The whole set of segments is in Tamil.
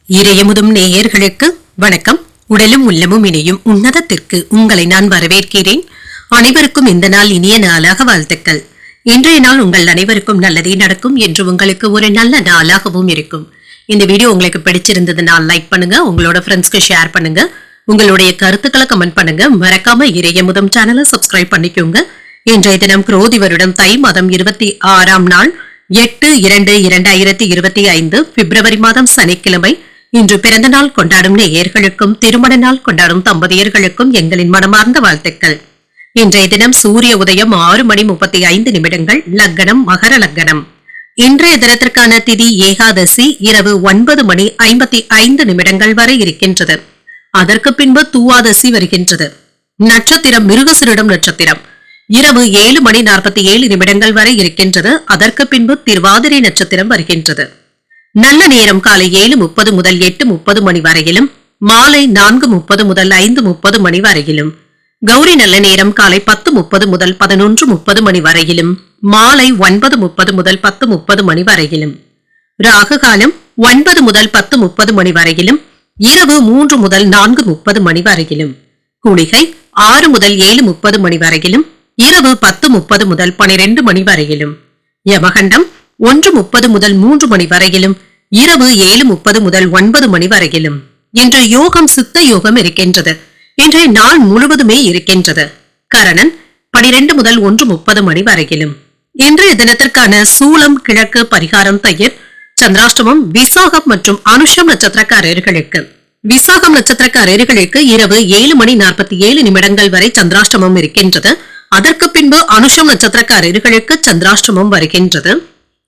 இறையமுதும் நேயர்களுக்கு வணக்கம். உடலும் உள்ளமும் இணையும் உன்னதத்திற்கு உங்களை நான் வரவேற்கிறேன். அனைவருக்கும் இந்த நாள் இனிய நாளாக வாழ்த்துக்கள். இன்றைய நாள் உங்கள் அனைவருக்கும் நல்லதே நடக்கும் என்று உங்களுக்கு ஒரு நல்ல நாளாகவும் இருக்கும். இந்த வீடியோ உங்களுக்கு பிடிச்சிருந்ததுன்னா லைக் பண்ணுங்க, உங்களோட ஃப்ரெண்ட்ஸ்க்கு ஷேர் பண்ணுங்க, உங்களுடைய கருத்துக்களை கமெண்ட் பண்ணுங்க. மறக்காம இறையமுதும் சேனலை சப்ஸ்கிரைப் பண்ணிக்கோங்க. இன்றைய தினம் குரோதி வருடம் தை மாதம் 26ஆம் நாள் 8/2/2025 பிப்ரவரி மாதம் சனிக்கிழமை. இன்று பிறந்த நாள் கொண்டாடும் நேயர்களுக்கும் திருமண நாள் கொண்டாடும் தம்பதியர்களுக்கும் எங்களின் மனமார்ந்த வாழ்த்துக்கள். இன்றைய தினம் சூரிய உதயம் 6:35 லக்னம் மகர லக்னம். இன்றைய தினத்திற்கான திதி ஏகாதசி இரவு 9:55 வரை இருக்கின்றது. அதற்கு பின்பு தூவாதசி வருகின்றது. நட்சத்திரம் மிருகசிரிடம் நட்சத்திரம் இரவு 7:47 வரை இருக்கின்றது. அதற்கு பின்பு திருவாதிரை நட்சத்திரம் வருகின்றது. நல்ல நேரம் காலை 7:30 முதல் 8:30 மணி வரையிலும், மாலை 4:30 முதல் 5:30 மணி வரையிலும். கௌரி நல்ல நேரம் காலை 10:30 முதல் 11:30 மணி வரையிலும், மாலை 9:30 முதல் 10:30 மணி வரையிலும். ராகு காலம் 9 முதல் 10:30 மணி வரையிலும், இரவு 3 முதல் 4:30 மணி வரையிலும். குளிகை 6 முதல் 7:30 மணி வரையிலும், இரவு 10:30 முதல் 12 மணி வரையிலும். யமகண்டம் 1:30 முதல் 3 மணி வரையிலும், இரவு 7:30 முதல் 9 மணி வரையிலும். இன்று யோகம் சித்த யோகம் இருக்கின்றது. இன்றைய நாள் முழுவதுமே இருக்கின்றது. கரணன் 12 முதல் 1:30 மணி வரையிலும். இன்றைய தினத்திற்கான சூலம் கிழக்கு, பரிகாரம் தயிர். சந்திராஷ்டமம் விசாகம் மற்றும் அனுஷம் நட்சத்திரக்காரர்களுக்கு. விசாகம் நட்சத்திரக்காரர்களுக்கு இரவு 7:47 வரை சந்திராஷ்டமம் இருக்கின்றது. அதற்கு பின்பு அனுஷம் நட்சத்திரக்காரர்களுக்கு சந்திராஷ்டமம் வருகின்றது.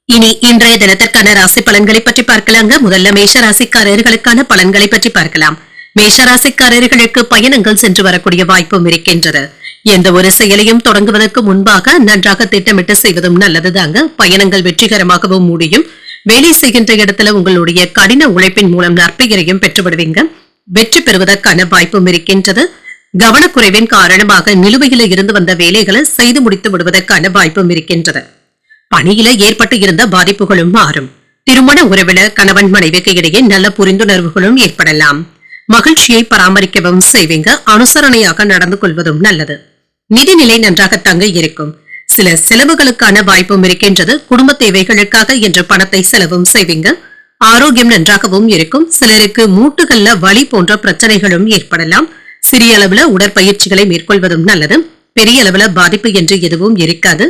இனி இன்றைய தினத்திற்கான ராசி பலன்களை பற்றி பார்க்கலாங்க. முதல்ல மேஷ ராசிக்காரர்களுக்கான பலன்களை பற்றி பார்க்கலாம். மேஷ ராசிக்காரர்களுக்கு பயணங்கள் சென்று வரக்கூடிய வாய்ப்பும் இருக்கின்றது. எந்த ஒரு செயலையும் தொடங்குவதற்கு முன்பாக நன்றாக திட்டமிட்டு செய்வதும் நல்லதுதாங்க. பயணங்கள் வெற்றிகரமாகவும் முடியும். வேலை செய்கின்ற இடத்துல உங்களுடைய கடின உழைப்பின் மூலம் நற்பெயரையும் பெற்றுவிடுவீங்க. வெற்றி பெறுவதற்கான வாய்ப்பும் இருக்கின்றது. கவனக்குறைவின் காரணமாக நிலுவையில இருந்து வந்த வேலைகளை செய்து முடித்து விடுவதற்கான வாய்ப்பும் இருக்கின்றது. பணியில ஏற்பட்டு இருந்த பாதிப்புகளும் மாறும். திருமண உறவில கணவன் மனைவிக்கு இடையே நல்ல புரிந்துணர்வுகளும் ஏற்படலாம். மகிழ்ச்சியை பராமரிக்கவும் செய்வீங்க. அனுசரணையாக நடந்து கொள்வதும் நல்லது. நிதிநிலை நன்றாக தங்க இருக்கும். சில செலவுகளுக்கான வாய்ப்பும் இருக்கின்றது. குடும்ப தேவைகளுக்காக என்ற பணத்தை செலவும் செய்வீங்க. ஆரோக்கியம் நன்றாகவும் இருக்கும். சிலருக்கு மூட்டுகள்ல வலி போன்ற பிரச்சனைகளும் ஏற்படலாம். சிறிய அளவுல உடற்பயிற்சிகளை மேற்கொள்வதும் நல்லது. பெரிய அளவுல பாதிப்பு என்று எதுவும் இருக்காது.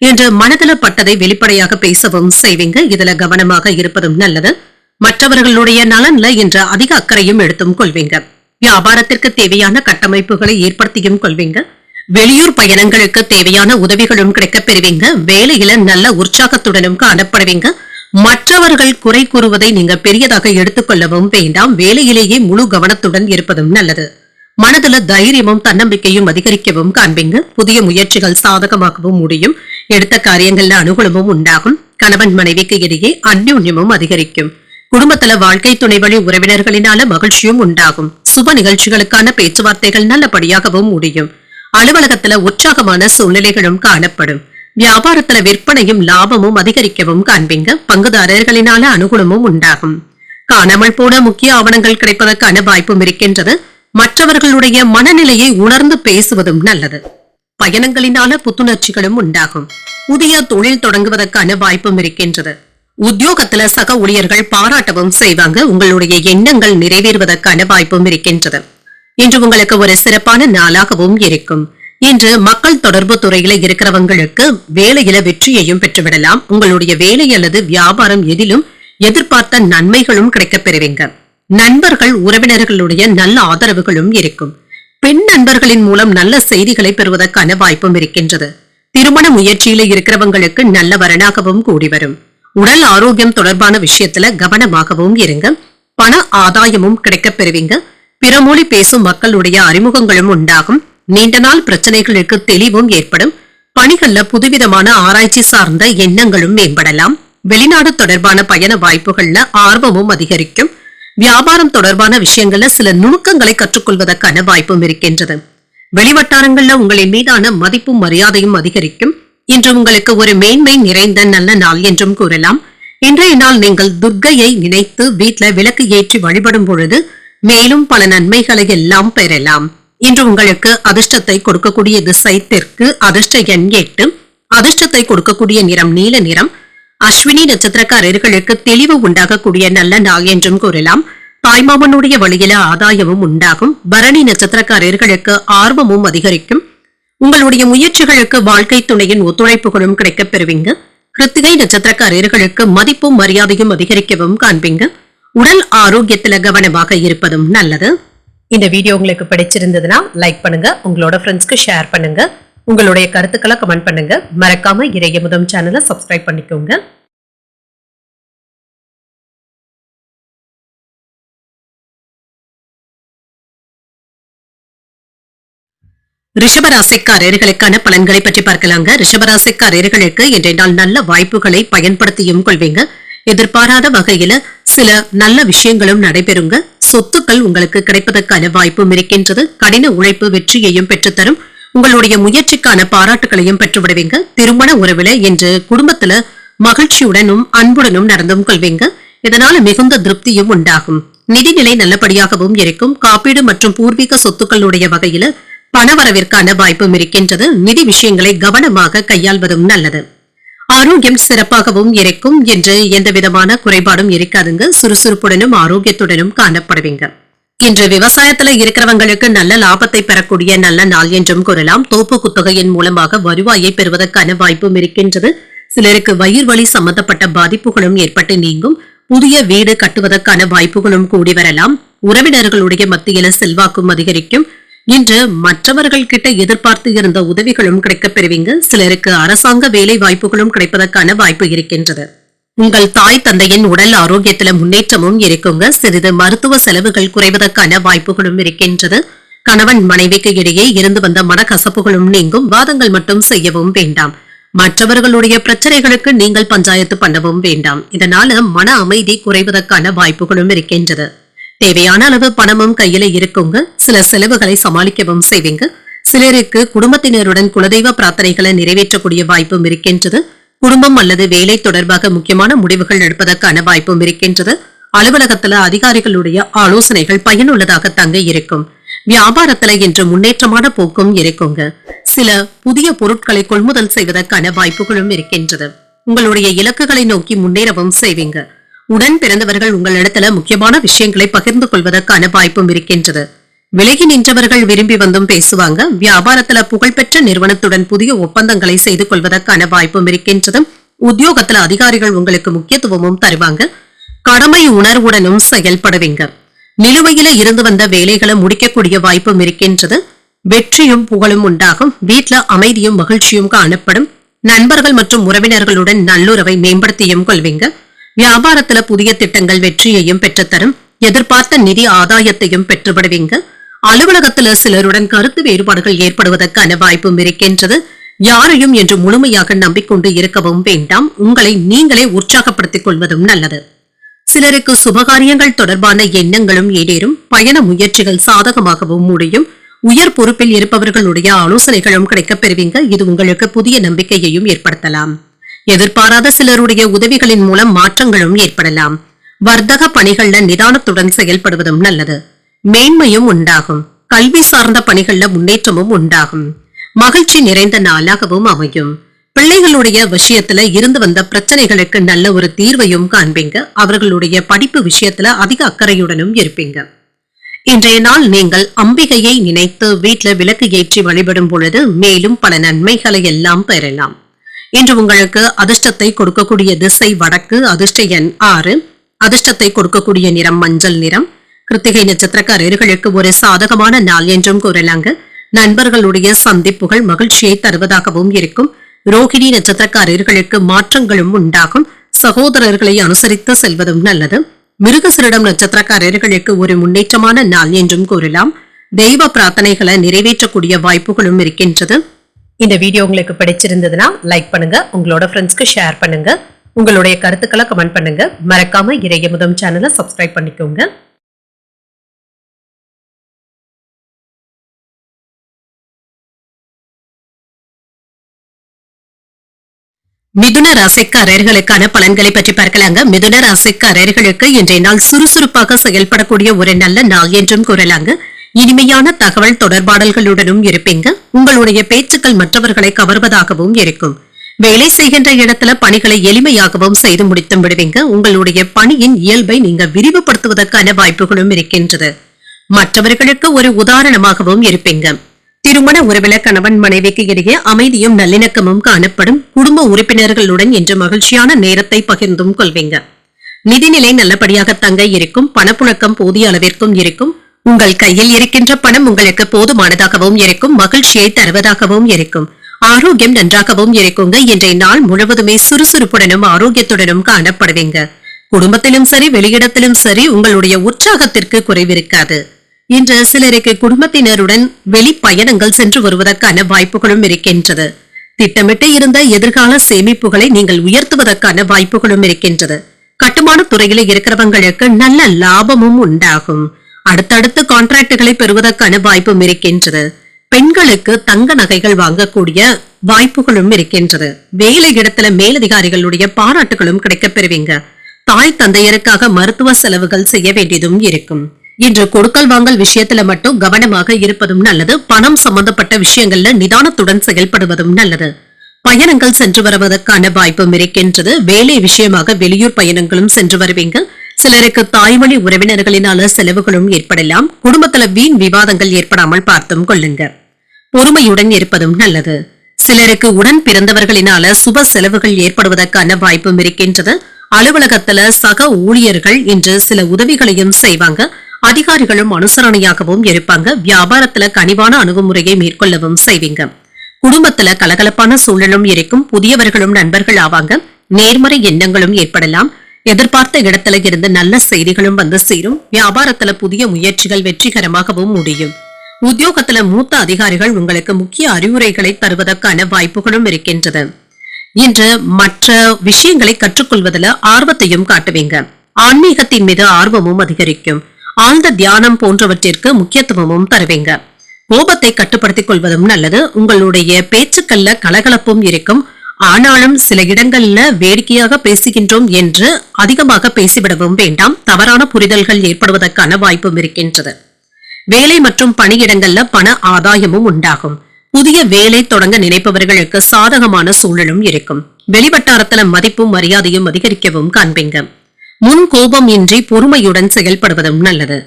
என்று மனதில பட்டதை வெளிப்படையாக பேசவும் செய்வீங்க. இதுல கவனமாக இருப்பதும் நல்லது. மற்றவர்களுடைய நலன்ல என்ற அதிக அக்கறையும் எடுத்தும் கொள்வீங்க. வியாபாரத்திற்கு தேவையான கட்டமைப்புகளை ஏற்படுத்தியும் கொள்வீங்க. வெளியூர் பயணங்களுக்கு தேவையான உதவிகளும் கிடைக்கப் பெறுவீங்க. வேலையில நல்ல உற்சாகத்துடனும் காணப்படுவீங்க. மற்றவர்கள் குறை கூறுவதை நீங்க பெரியதாக எடுத்துக்கொள்ளவும் வேண்டாம். வேலையிலேயே முழு கவனத்துடன் இருப்பதும் நல்லது. மனதுல தைரியமும் தன்னம்பிக்கையும் அதிகரிக்கவும் காண்பீங்க. புதிய முயற்சிகள் சாதகமாகவும் முடியும். எடுத்த காரியங்கள்ல அனுகூலமும் உண்டாகும். கணவன் மனைவிக்கு இடையே அந்யோன்யமும் அதிகரிக்கும். குடும்பத்துல வாழ்க்கை துணை வழி உறவினர்களினால மகிழ்ச்சியும் உண்டாகும். சுப நிகழ்ச்சிகளுக்கான பேச்சுவார்த்தைகள் நல்லபடியாகவும் முடியும். அலுவலகத்துல உற்சாகமான சூழ்நிலைகளும் காணப்படும். வியாபாரத்துல விற்பனையும் லாபமும் அதிகரிக்கவும் காண்பீங்க. பங்குதாரர்களினால அனுகூலமும் உண்டாகும். காணாமல் போன முக்கிய ஆவணங்கள் கிடைப்பதற்கான வாய்ப்பும் இருக்கின்றது. மற்றவர்களுடைய மனநிலையை உணர்ந்து பேசுவதும் நல்லது. பயணங்களினால புத்துணர்ச்சிகளும் உண்டாகும். புதிய தொழில் தொடங்குவதற்கான வாய்ப்பும் இருக்கின்றது. உத்தியோகத்துல சக ஊழியர்கள் பாராட்டவும் செய்வாங்க. உங்களுடைய எண்ணங்கள் நிறைவேறுவதற்கான வாய்ப்பும் இருக்கின்றது. இன்று உங்களுக்கு ஒரு சிறப்பான நாளாகவும் இருக்கும். இன்று மக்கள் தொடர்பு துறையில இருக்கிறவங்களுக்கு வேலையில வெற்றியையும் பெற்றுவிடலாம். உங்களுடைய வேலை அல்லது வியாபாரம் எதிலும் எதிர்பார்த்த நன்மைகளும் கிடைக்கப் பெறுவீங்க. நண்பர்கள் உறவினர்களுடைய நல்ல ஆதரவுகளும் இருக்கும். பெண் நண்பர்களின் மூலம் நல்ல செய்திகளை பெறுவதற்கான வாய்ப்பும் இருக்கின்றது. திருமண முயற்சியில இருக்கிறவங்களுக்கு நல்ல வரனாகவும் கூடி வரும். உடல் ஆரோக்கியம் தொடர்பான விஷயத்துல கவனமாகவும் இருங்க. பண ஆதாயமும் கிடைக்கப் பெறுவீங்க. பிற மொழி பேசும் மக்களுடைய அறிமுகங்களும் உண்டாகும். நீண்ட நாள் பிரச்சனைகளுக்கு தெளிவும் ஏற்படும். பணிகள்ல புதுவிதமான ஆராய்ச்சி சார்ந்த எண்ணங்களும் மேம்படலாம். வெளிநாடு தொடர்பான பயண வாய்ப்புகள்ல ஆர்வமும் அதிகரிக்கும். வியாபாரம் தொடர்பான விஷயங்கள்ல சில நுணுக்கங்களை கற்றுக்கொள்வதற்கான வாய்ப்பும் இருக்கின்றது. வெளிவட்டாரங்கள்ல உங்களின் மீதான மதிப்பும் மரியாதையும் அதிகரிக்கும். இன்று உங்களுக்கு ஒரு மேன்மை நிறைந்த நல்ல நாள் என்றும் கூறலாம். இன்றைய நாள் நீங்கள் துர்க்கையை நினைத்து வீட்ல விளக்கு ஏற்றி வழிபடும் பொழுது மேலும் பல நன்மைகளை எல்லாம் பெறலாம். இன்று உங்களுக்கு அதிர்ஷ்டத்தை கொடுக்கக்கூடிய திசை தெற்கு, அதிர்ஷ்ட எண் 8, அதிர்ஷ்டத்தை கொடுக்கக்கூடிய நிறம் நீல நிறம். அஸ்வினி நட்சத்திரக்காரர்களுக்கு தெளிவு உண்டாகக்கூடிய நல்ல நாள் என்றும் கூறலாம். தாய்மாமனுடைய வழியில ஆதாயமும் உண்டாகும். பரணி நட்சத்திரக்காரர்களுக்கு ஆர்வமும் அதிகரிக்கும். உங்களுடைய முயற்சிகளுக்கு வாழ்க்கை துணையின் ஒத்துழைப்புகளும் கிடைக்கப் பெறுவீங்க. கிருத்திகை நட்சத்திரக்காரர்களுக்கு மதிப்பும் மரியாதையும் அதிகரிக்கவும் காண்பீங்க. உடல் ஆரோக்கியத்துல கவனமாக இருப்பதும் நல்லது. இந்த வீடியோ உங்களுக்கு பிடிச்சிருந்ததுன்னா லைக் பண்ணுங்க, உங்களோட ஃப்ரெண்ட்ஸ்க்கு ஷேர் பண்ணுங்க, உங்களுடைய கருத்துக்களை கமெண்ட் பண்ணுங்க. மறக்காம இறையமுதம் சேனலை சப்ஸ்கிரைப் பண்ணிக்கோங்க. ரிஷபராசிக்காரர்களுக்கான பலன்களை பற்றி பார்க்கலாங்க. ரிஷபராசிக்காரர்களுக்கு இன்றைய நாள் நல்ல வாய்ப்புகளை பயன்படுத்தியும் கொள்வீங்க. எதிர்பாராத வகையில சில நல்ல விஷயங்களும் நடைபெறுங்க. சொத்துக்கள் உங்களுக்கு கிடைப்பதற்கான வாய்ப்பும் இருக்கின்றது. கடின உழைப்பு வெற்றியையும் பெற்றுத்தரும். உங்களுடைய முயற்சிக்கான பாராட்டுகளையும் பெற்று விடுவீங்க. திருமண உறவுல இன்று குடும்பத்துல மகிழ்ச்சியுடனும் அன்புடனும் நடந்தும் கொள்வீங்க. இதனால மிகுந்த திருப்தியும் உண்டாகும். நிதிநிலை நல்லபடியாகவும் இருக்கும். காப்பீடு மற்றும் பூர்வீக சொத்துக்களுடைய வகையில பணவரவிற்கான வாய்ப்பும் இருக்கின்றது. நிதி விஷயங்களை கவனமாக கையாள்வதும் நல்லது. ஆரோக்கியம் சிறப்பாகவும் இருக்கும் என்று எந்த விதமான குறைபாடும் இருக்காதுங்க. சுறுசுறுப்புடனும் ஆரோக்கியத்துடனும் காணப்படுவீங்க. இன்று விவசாயத்துல இருக்கிறவங்களுக்கு நல்ல லாபத்தை பெறக்கூடிய நல்ல நாள் என்றும் கூறலாம். தோப்பு குத்தகையின் மூலமாக வருவாயை பெறுவதற்கான வாய்ப்பும் இருக்கின்றது. சிலருக்கு வயிறு வலி சம்பந்தப்பட்ட பாதிப்புகளும் ஏற்பட்டு நீங்கும். புதிய வீடு கட்டுவதற்கான வாய்ப்புகளும் கூடி வரலாம். உறவினர்களுடைய மத்தியில செல்வாக்கும் அதிகரிக்கும். இன்று மற்றவர்கள் கிட்ட எதிர்பார்த்து இருந்த உதவிகளும் கிடைக்கப் பெறுவீங்க. சிலருக்கு அரசாங்க வேலை வாய்ப்புகளும் கிடைப்பதற்கான வாய்ப்பு இருக்கின்றது. உங்கள் தாய் தந்தையின் உடல் ஆரோக்கியத்தில முன்னேற்றமும் இருக்குங்க. சிறிது மருத்துவ செலவுகள் குறைவதற்கான வாய்ப்புகளும் இருக்கின்றது. கணவன் மனைவிக்கு இடையே இருந்து வந்த மனக்கசப்புகளும் நீங்கும். வாதங்கள் மட்டும் செய்யவும் வேண்டாம். மற்றவர்களுடைய பிரச்சனைகளுக்கு நீங்கள் பஞ்சாயத்து பண்ணவும் வேண்டாம். இதனால மன அமைதி குறைவதற்கான வாய்ப்புகளும் இருக்கின்றது. தேவையான அளவு பணமும் கையில இருக்குங்க. சில செலவுகளை சமாளிக்கவும் செய்வீங்க. சிலருக்கு குடும்பத்தினருடன் குலதெய்வ பிரார்த்தனைகளை நிறைவேற்றக்கூடிய வாய்ப்பும் இருக்கின்றது. குடும்பம் அல்லது வேலை தொடர்பாக முக்கியமான முடிவுகள் எடுப்பதற்கான வாய்ப்பும் இருக்கின்றது. அலுவலகத்துல அதிகாரிகளுடைய ஆலோசனைகள் பயனுள்ளதாக தங்க இருக்கும். வியாபாரத்துல இன்று முன்னேற்றமான போக்கும் இருக்குங்க. சில புதிய பொருட்களை கொள்முதல் செய்வதற்கான வாய்ப்புகளும் இருக்கின்றது. உங்களுடைய இலக்குகளை நோக்கி முன்னேறவும் செய்வீங்க. உடன் பிறந்தவர்கள் உங்களிடத்துல முக்கியமான விஷயங்களை பகிர்ந்து கொள்வதற்கான வாய்ப்பும் இருக்கின்றது. விலகி நின்றவர்கள் விரும்பி வந்தும் பேசுவாங்க. வியாபாரத்துல புகழ்பெற்ற நிறுவனத்துடன் புதிய ஒப்பந்தங்களை செய்து கொள்வதற்கான வாய்ப்பும் இருக்கின்றது. உத்தியோகத்துல அதிகாரிகள் உங்களுக்கு முக்கியத்துவமும் தருவாங்க. கடமை உணர்வுடனும் செயல்படுவீங்க. நிலுவையில இருந்து வந்த வேலைகளை முடிக்கக்கூடிய வாய்ப்பும் இருக்கின்றது. வெற்றியும் புகழும் உண்டாகும். வீட்டுல அமைதியும் மகிழ்ச்சியும் காணப்படும். நண்பர்கள் மற்றும் உறவினர்களுடன் நல்லுறவை மேம்படுத்தியும் கொள்வீங்க. வியாபாரத்துல புதிய திட்டங்கள் வெற்றியையும் பெற்றுத்தரும். எதிர்பார்த்த நிதி ஆதாயத்தையும் பெற்றுவிடுவீங்க. அலுவலகத்துல சிலருடன் கருத்து வேறுபாடுகள் ஏற்படுவதற்கான வாய்ப்பும் இருக்கின்றது. யாரையும் என்று முழுமையாக நம்பிக்கொண்டு இருக்கவும் வேண்டாம். உங்களை நீங்களே உற்சாகப்படுத்திக் கொள்வதும் நல்லது. சிலருக்கு சுபகாரியங்கள் தொடர்பான எண்ணங்களும் ஈடேறும். பயண முயற்சிகள் சாதகமாகவும் முடியும். உயர் பொறுப்பில் இருப்பவர்களுடைய ஆலோசனைகளும் கிடைக்கப் பெறுவீங்க. இது உங்களுக்கு புதிய நம்பிக்கையையும் ஏற்படுத்தலாம். எதிர்பாராத சிலருடைய உதவிகளின் மூலம் மாற்றங்களும் ஏற்படலாம். வர்த்தக பணிகள்ல நிதானத்துடன் செயல்படுவதும் நல்லது. மேன்மையும் உண்டாகும். கல்வி சார்ந்த பணிகள்ல முன்னேற்றமும் உண்டாகும். மகிழ்ச்சி நிறைந்த நாளாகவும் அமையும். பிள்ளைகளுடைய விஷயத்துல இருந்து வந்த பிரச்சனைகளுக்கு நல்ல ஒரு தீர்வையும் காண்பீங்க. அவர்களுடைய படிப்பு விஷயத்துல அதிக அக்கறையுடனும் இருப்பீங்க. இன்றைய நாள் நீங்கள் அம்பிகையை நினைத்து வீட்டுல விளக்கு ஏற்றி வழிபடும் பொழுது மேலும் பல நன்மைகளை எல்லாம் பெறலாம். இன்று உங்களுக்கு அதிர்ஷ்டத்தை கொடுக்கக்கூடிய திசை வடக்கு, அதிர்ஷ்ட எண் 6, அதிர்ஷ்டத்தை கொடுக்கக்கூடிய நிறம் மஞ்சள் நிறம். கிருத்திகை நட்சத்திரக்காரர்களுக்கு ஒரு சாதகமான நாள் என்றும் கூறலாங்க. நண்பர்களுடைய சந்திப்புகள் மகிழ்ச்சியை தருவதாகவும் இருக்கும். ரோகிணி நட்சத்திரக்காரர்களுக்கு மாற்றங்களும் உண்டாகும். சகோதரர்களை அனுசரித்து செல்வதும் நல்லது. மிருகசிரிடம் நட்சத்திரக்காரர்களுக்கு ஒரு முன்னேற்றமான நாள் என்றும் கூறலாம். தெய்வ பிரார்த்தனைகளை நிறைவேற்றக்கூடிய வாய்ப்புகளும் இருக்கின்றது. இந்த வீடியோ உங்களுக்கு பிடிச்சிருந்ததுன்னா லைக் பண்ணுங்க, உங்களோட ஃப்ரெண்ட்ஸ்க்கு ஷேர் பண்ணுங்க, உங்களுடைய கருத்துக்களை கமெண்ட் பண்ணுங்க. மறக்காம இறையமுதம் சேனலை சப்ஸ்கிரைப் பண்ணிக்கோங்க. மிதுன ராசிக்காரர்களுக்கான பலன்களை பற்றி பார்க்கலாங்க. மிதுன ராசிக்காரர்களுக்கு இன்றைய நாள் சுறுசுறுப்பாக செயல்படக்கூடிய ஒரு நல்ல நாள் என்றும் கூறலாங்க. இனிமையான தகவல் தொடர்பாடல்களுடனும் இருப்பீங்க. உங்களுடைய பேச்சுக்கள் மற்றவர்களை கவர்வதாகவும் இருக்கும். வேலை செய்கின்ற இடத்துல பணிகளை எளிமையாகவும் செய்து முடித்து விடுவீங்க. உங்களுடைய பணியின் இயல்பை நீங்க விரிவுபடுத்துவதற்கான வாய்ப்புகளும் இருக்கின்றது. மற்றவர்களுக்கு ஒரு உதாரணமாகவும் இருப்பீங்க. திருமண உறவில கணவன் மனைவிக்கு இடையே அமைதியும் நல்லிணக்கமும் காணப்படும். குடும்ப உறுப்பினர்களுடன் இன்று மகிழ்ச்சியான நேரத்தை பகிர்ந்தும் கொள்வீங்க. நிதிநிலை நல்லபடியாக தங்க இருக்கும். பணப்புழக்கம் போதிய அளவிற்கும் இருக்கும். உங்கள் கையில் இருக்கின்ற பணம் உங்களுக்கு போதுமானதாகவும் இருக்கும். மகிழ்ச்சியை தருவதாகவும் இருக்கும். ஆரோக்கியம் நன்றாகவும் இருக்குங்க. இன்றைய நாள் முழுவதுமே சுறுசுறுப்புடனும் ஆரோக்கியத்துடனும் காணப்படுவீங்க. குடும்பத்திலும் சரி வெளியிடத்திலும் சரி உங்களுடைய உற்சாகத்திற்கு குறைவிருக்காது. இன்று சிலருக்கு குடும்பத்தினருடன் வெளி பயணங்கள் சென்று வருவதற்கான வாய்ப்புகளும் இருக்கின்றது. திட்டமிட்டு இருந்த எதிர்கால சேமிப்புகளை நீங்கள் உயர்த்துவதற்கான வாய்ப்புகளும் இருக்கின்றது. கட்டுமான துறையில இருக்கிறவங்களுக்கு நல்ல லாபமும் உண்டாகும். அடுத்தடுத்து கான்ட்ராக்டுகளை பெறுவதற்கான வாய்ப்பும் இருக்கின்றது. பெண்களுக்கு தங்க நகைகள் வாங்கக்கூடிய வாய்ப்புகளும் இருக்கின்றது. வேலை இடத்துல மேலதிகாரிகளுடைய பாராட்டுகளும் கிடைக்கப் பெறுவீங்க. தாய் தந்தையருக்காக மருத்துவ செலவுகள் செய்ய வேண்டியதும் இருக்கும். இன்று கொடுக்கல் வாங்கல் விஷயத்துல மட்டும் கவனமாக இருப்பதும் நல்லது. பணம் சம்பந்தப்பட்ட விஷயங்கள்ல நிதானத்துடன் செயல்படுவதும் நல்லது. பயணங்கள் சென்று வருவதற்கான வாய்ப்பும் இருக்கின்றது. வேலை விஷயமாக வெளியூர் பயணங்களும் சென்று வருவீங்க. சிலருக்கு தாய்வழி உறவினர்களினால செலவுகளும் ஏற்படலாம். குடும்பத்துல வீண் விவாதங்கள் ஏற்படாமல் பார்த்தும் கொள்ளுங்க. பொறுமையுடன் இருப்பதும் நல்லது. சிலருக்கு உடன் பிறந்தவர்களினால சுப செலவுகள் ஏற்படுவதற்கான வாய்ப்பும் இருக்கின்றது. அலுவலகத்துல சக ஊழியர்கள் இன்று சில உதவிகளையும் செய்வாங்க. அதிகாரிகளும் அனுசரணையாகவும் இருப்பாங்க. வியாபாரத்துல கனிவான அணுகுமுறையை மேற்கொள்ளவும் செய்வீங்க. குடும்பத்துல கலகலப்பான சூழலும் இருக்கும். புதியவர்களும் நண்பர்கள் ஆவாங்க. நேர்மறை எண்ணங்களும் ஏற்படலாம். எதிர்பார்த்த இடத்துல இருந்து நல்ல செய்திகளும் வந்து சேரும். வியாபாரத்துல புதிய முயற்சிகள் வெற்றிகரமாகவும் முடியும். உத்தியோகத்துல மூத்த அதிகாரிகள் உங்களுக்கு முக்கிய அறிவுரைகளை தருவதற்கான வாய்ப்புகளும் இருக்கின்றது. இன்று மற்ற விஷயங்களை கற்றுக்கொள்வதில் ஆர்வத்தையும் காட்டுவீங்க. ஆன்மீகத்தின் மீது ஆர்வமும் அதிகரிக்கும். ஆழ்ந்த தியானம் போன்றவற்றிற்கு முக்கியத்துவமும் தருவீங்க. கோபத்தை கட்டுப்படுத்திக் கொள்வதும் நல்லது. உங்களுடைய பேச்சுக்கள்ல கலகலப்பும் இருக்கும். ஆனாலும் சில இடங்கள்ல வேடிக்கையாக பேசுகின்றோம் என்று அதிகமாக பேசிவிடவும் வேண்டாம். தவறான புரிதல்கள் ஏற்படுவதற்கான வாய்ப்பும் இருக்கின்றது. வேலை மற்றும் பணியிடங்கள்ல பண ஆதாயமும் உண்டாகும். புதிய வேலை தொடங்க நினைப்பவர்களுக்கு சாதகமான சூழலும் இருக்கும். வெளிவட்டாரத்துல மதிப்பும் மரியாதையும் அதிகரிக்கவும் காண்பீங்க. முன் கோபம் இன்றி பொறுமையுடன் செயல்படுவதும் நல்லது.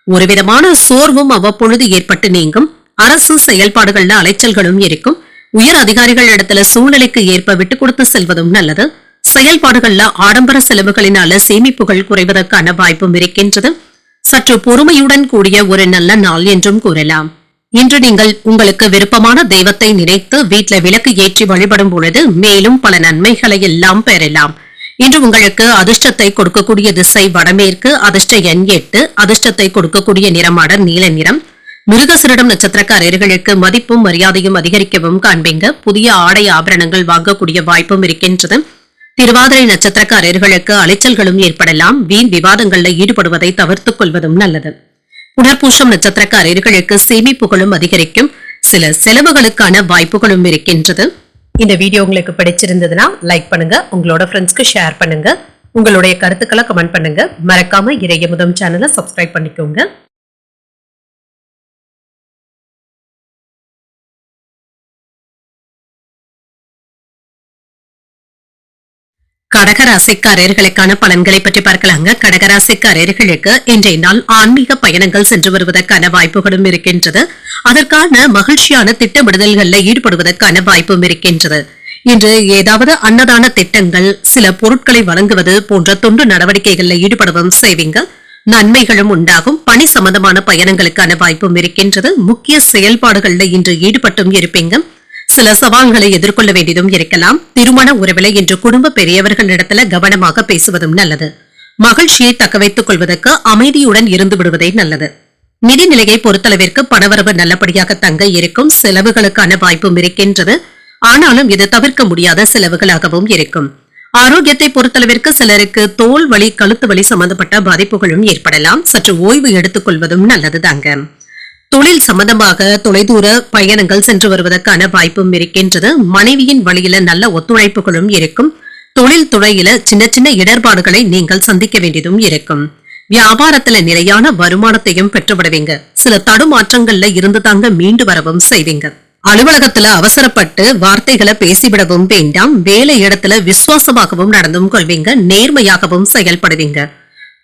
ஒருவிதமான சோர்வும் அவ்வப்பொழுது ஏற்பட்டு நீங்கும். அரசு செயல்பாடுகள்ல அலைச்சல்களும் இருக்கும். உயர் அதிகாரிகள் இடத்துல சூழ்நிலைக்கு ஏற்ப விட்டுக் கொடுத்து செல்வதும் நல்லது. செயல்பாடுகள்ல ஆடம்பர செலவுகளினால சேமிப்புகள் குறைவதற்கான வாய்ப்பும் இருக்கின்றது. சற்று பொறுமையுடன் கூடிய ஒரு நல்ல நாள் என்றும் கூறலாம். இன்று நீங்கள் உங்களுக்கு விருப்பமான தெய்வத்தை நினைத்து வீட்டில விளக்கு ஏற்றி வழிபடும் பொழுது மேலும் பல நன்மைகளை எல்லாம் பெறலாம். இன்று உங்களுக்கு அதிர்ஷ்டத்தை கொடுக்கக்கூடிய திசை வடமேற்கு. அதிர்ஷ்ட எண் 8. அதிர்ஷ்டத்தை கொடுக்கக்கூடிய நிறம் அடர் நீல நிறம். மிருகசீரிடம் நட்சத்திரக்காரர்களுக்கு மதிப்பும் மரியாதையும் அதிகரிக்கவும் காண்பீங்க. புதிய ஆடை ஆபரணங்கள் வாங்கக்கூடிய வாய்ப்பும் இருக்கின்றது. திருவாதிரை நட்சத்திரக்காரர்களுக்கு அலைச்சல்களும் ஏற்படலாம். வீண் விவாதங்கள்ல ஈடுபடுவதை தவிர்த்துக் கொள்வதும் நல்லது. புனர்பூசம் நட்சத்திரக்காரர்களுக்கு சேமிப்புகளும் அதிகரிக்கும். சில செலவுகளுக்கான வாய்ப்புகளும் இருக்கின்றது. இந்த வீடியோ உங்களுக்கு பிடிச்சிருந்ததுன்னா லைக் பண்ணுங்க. உங்களோட ஃப்ரெண்ட்ஸ்க்கு ஷேர் பண்ணுங்க. உங்களுடைய கருத்துக்களை கமெண்ட் பண்ணுங்க. மறக்காம இறையமுதம் சேனலை சப்ஸ்கிரைப் பண்ணிக்கோங்க. கடகராசிக்காரர்களுக்கான பலன்களை பற்றி பார்க்கலாங்க. கடகராசிக்காரர்களுக்கு இன்றைய நாள் ஆன்மீக பயணங்கள் சென்று வருவதற்கான வாய்ப்புகளும் இருக்கின்றது. அதற்கான மகிழ்ச்சியான திட்டமிடுதல்கள்ல ஈடுபடுவதற்கான வாய்ப்பும் இருக்கின்றது. இன்று ஏதாவது அன்னதான திட்டங்கள், சில பொருட்களை வழங்குவது போன்ற தொண்டு நடவடிக்கைகள்ல ஈடுபடவும் செய்வீங்க. நன்மைகளும் உண்டாகும். பணி சம்பந்தமான பயணங்களுக்கான வாய்ப்பும் இருக்கின்றது. முக்கிய செயல்பாடுகள்ல இன்று ஈடுபட்டும் இருப்பீங்க. சில சவால்களை எதிர்கொள்ள வேண்டியதும் இருக்கலாம். திருமண உறவில இன்று குடும்ப பெரியவர்களிடத்துல கவனமாக பேசுவதும் நல்லது. மகிழ்ச்சியை தக்க வைத்துக் கொள்வதற்கு அமைதியுடன் இருந்து விடுவதே நல்லது. நிதிநிலையை பொறுத்தளவிற்கு பணவரவு நல்லபடியாக தங்க இருக்கும். செலவுகளுக்கான வாய்ப்பும் இருக்கின்றது. ஆனாலும் இது தவிர்க்க முடியாத செலவுகளாகவும் இருக்கும். ஆரோக்கியத்தை பொறுத்தளவிற்கு சிலருக்கு தோல் வலி, கழுத்து வலி சம்பந்தப்பட்ட பாதிப்புகளும் ஏற்படலாம். சற்று ஓய்வு எடுத்துக் கொள்வதும் நல்லது தாங்க. தொழில் சம்பந்தமாக தொலைதூர பயணங்கள் சென்று வருவதற்கான வாய்ப்பும் இருக்கின்றது. மனைவியின் வழியில நல்ல ஒத்துழைப்புகளும் இருக்கும். தொழில் துறையில சின்ன சின்ன இடர்பாடுகளை நீங்கள் சந்திக்க வேண்டியதும் இருக்கும். வியாபாரத்துல நிலையான வருமானத்தையும் பெற்றுவிடுவீங்க. சில தடுமாற்றங்கள்ல இருந்து தாங்க மீண்டு வரவும் செய்வீங்க. அலுவலகத்துல அவசரப்பட்டு வார்த்தைகளை பேசிவிடவும் வேண்டாம். வேலை இடத்துல விசுவாசமாகவும் நடந்தும் கொள்வீங்க. நேர்மையாகவும் செயல்படுவீங்க.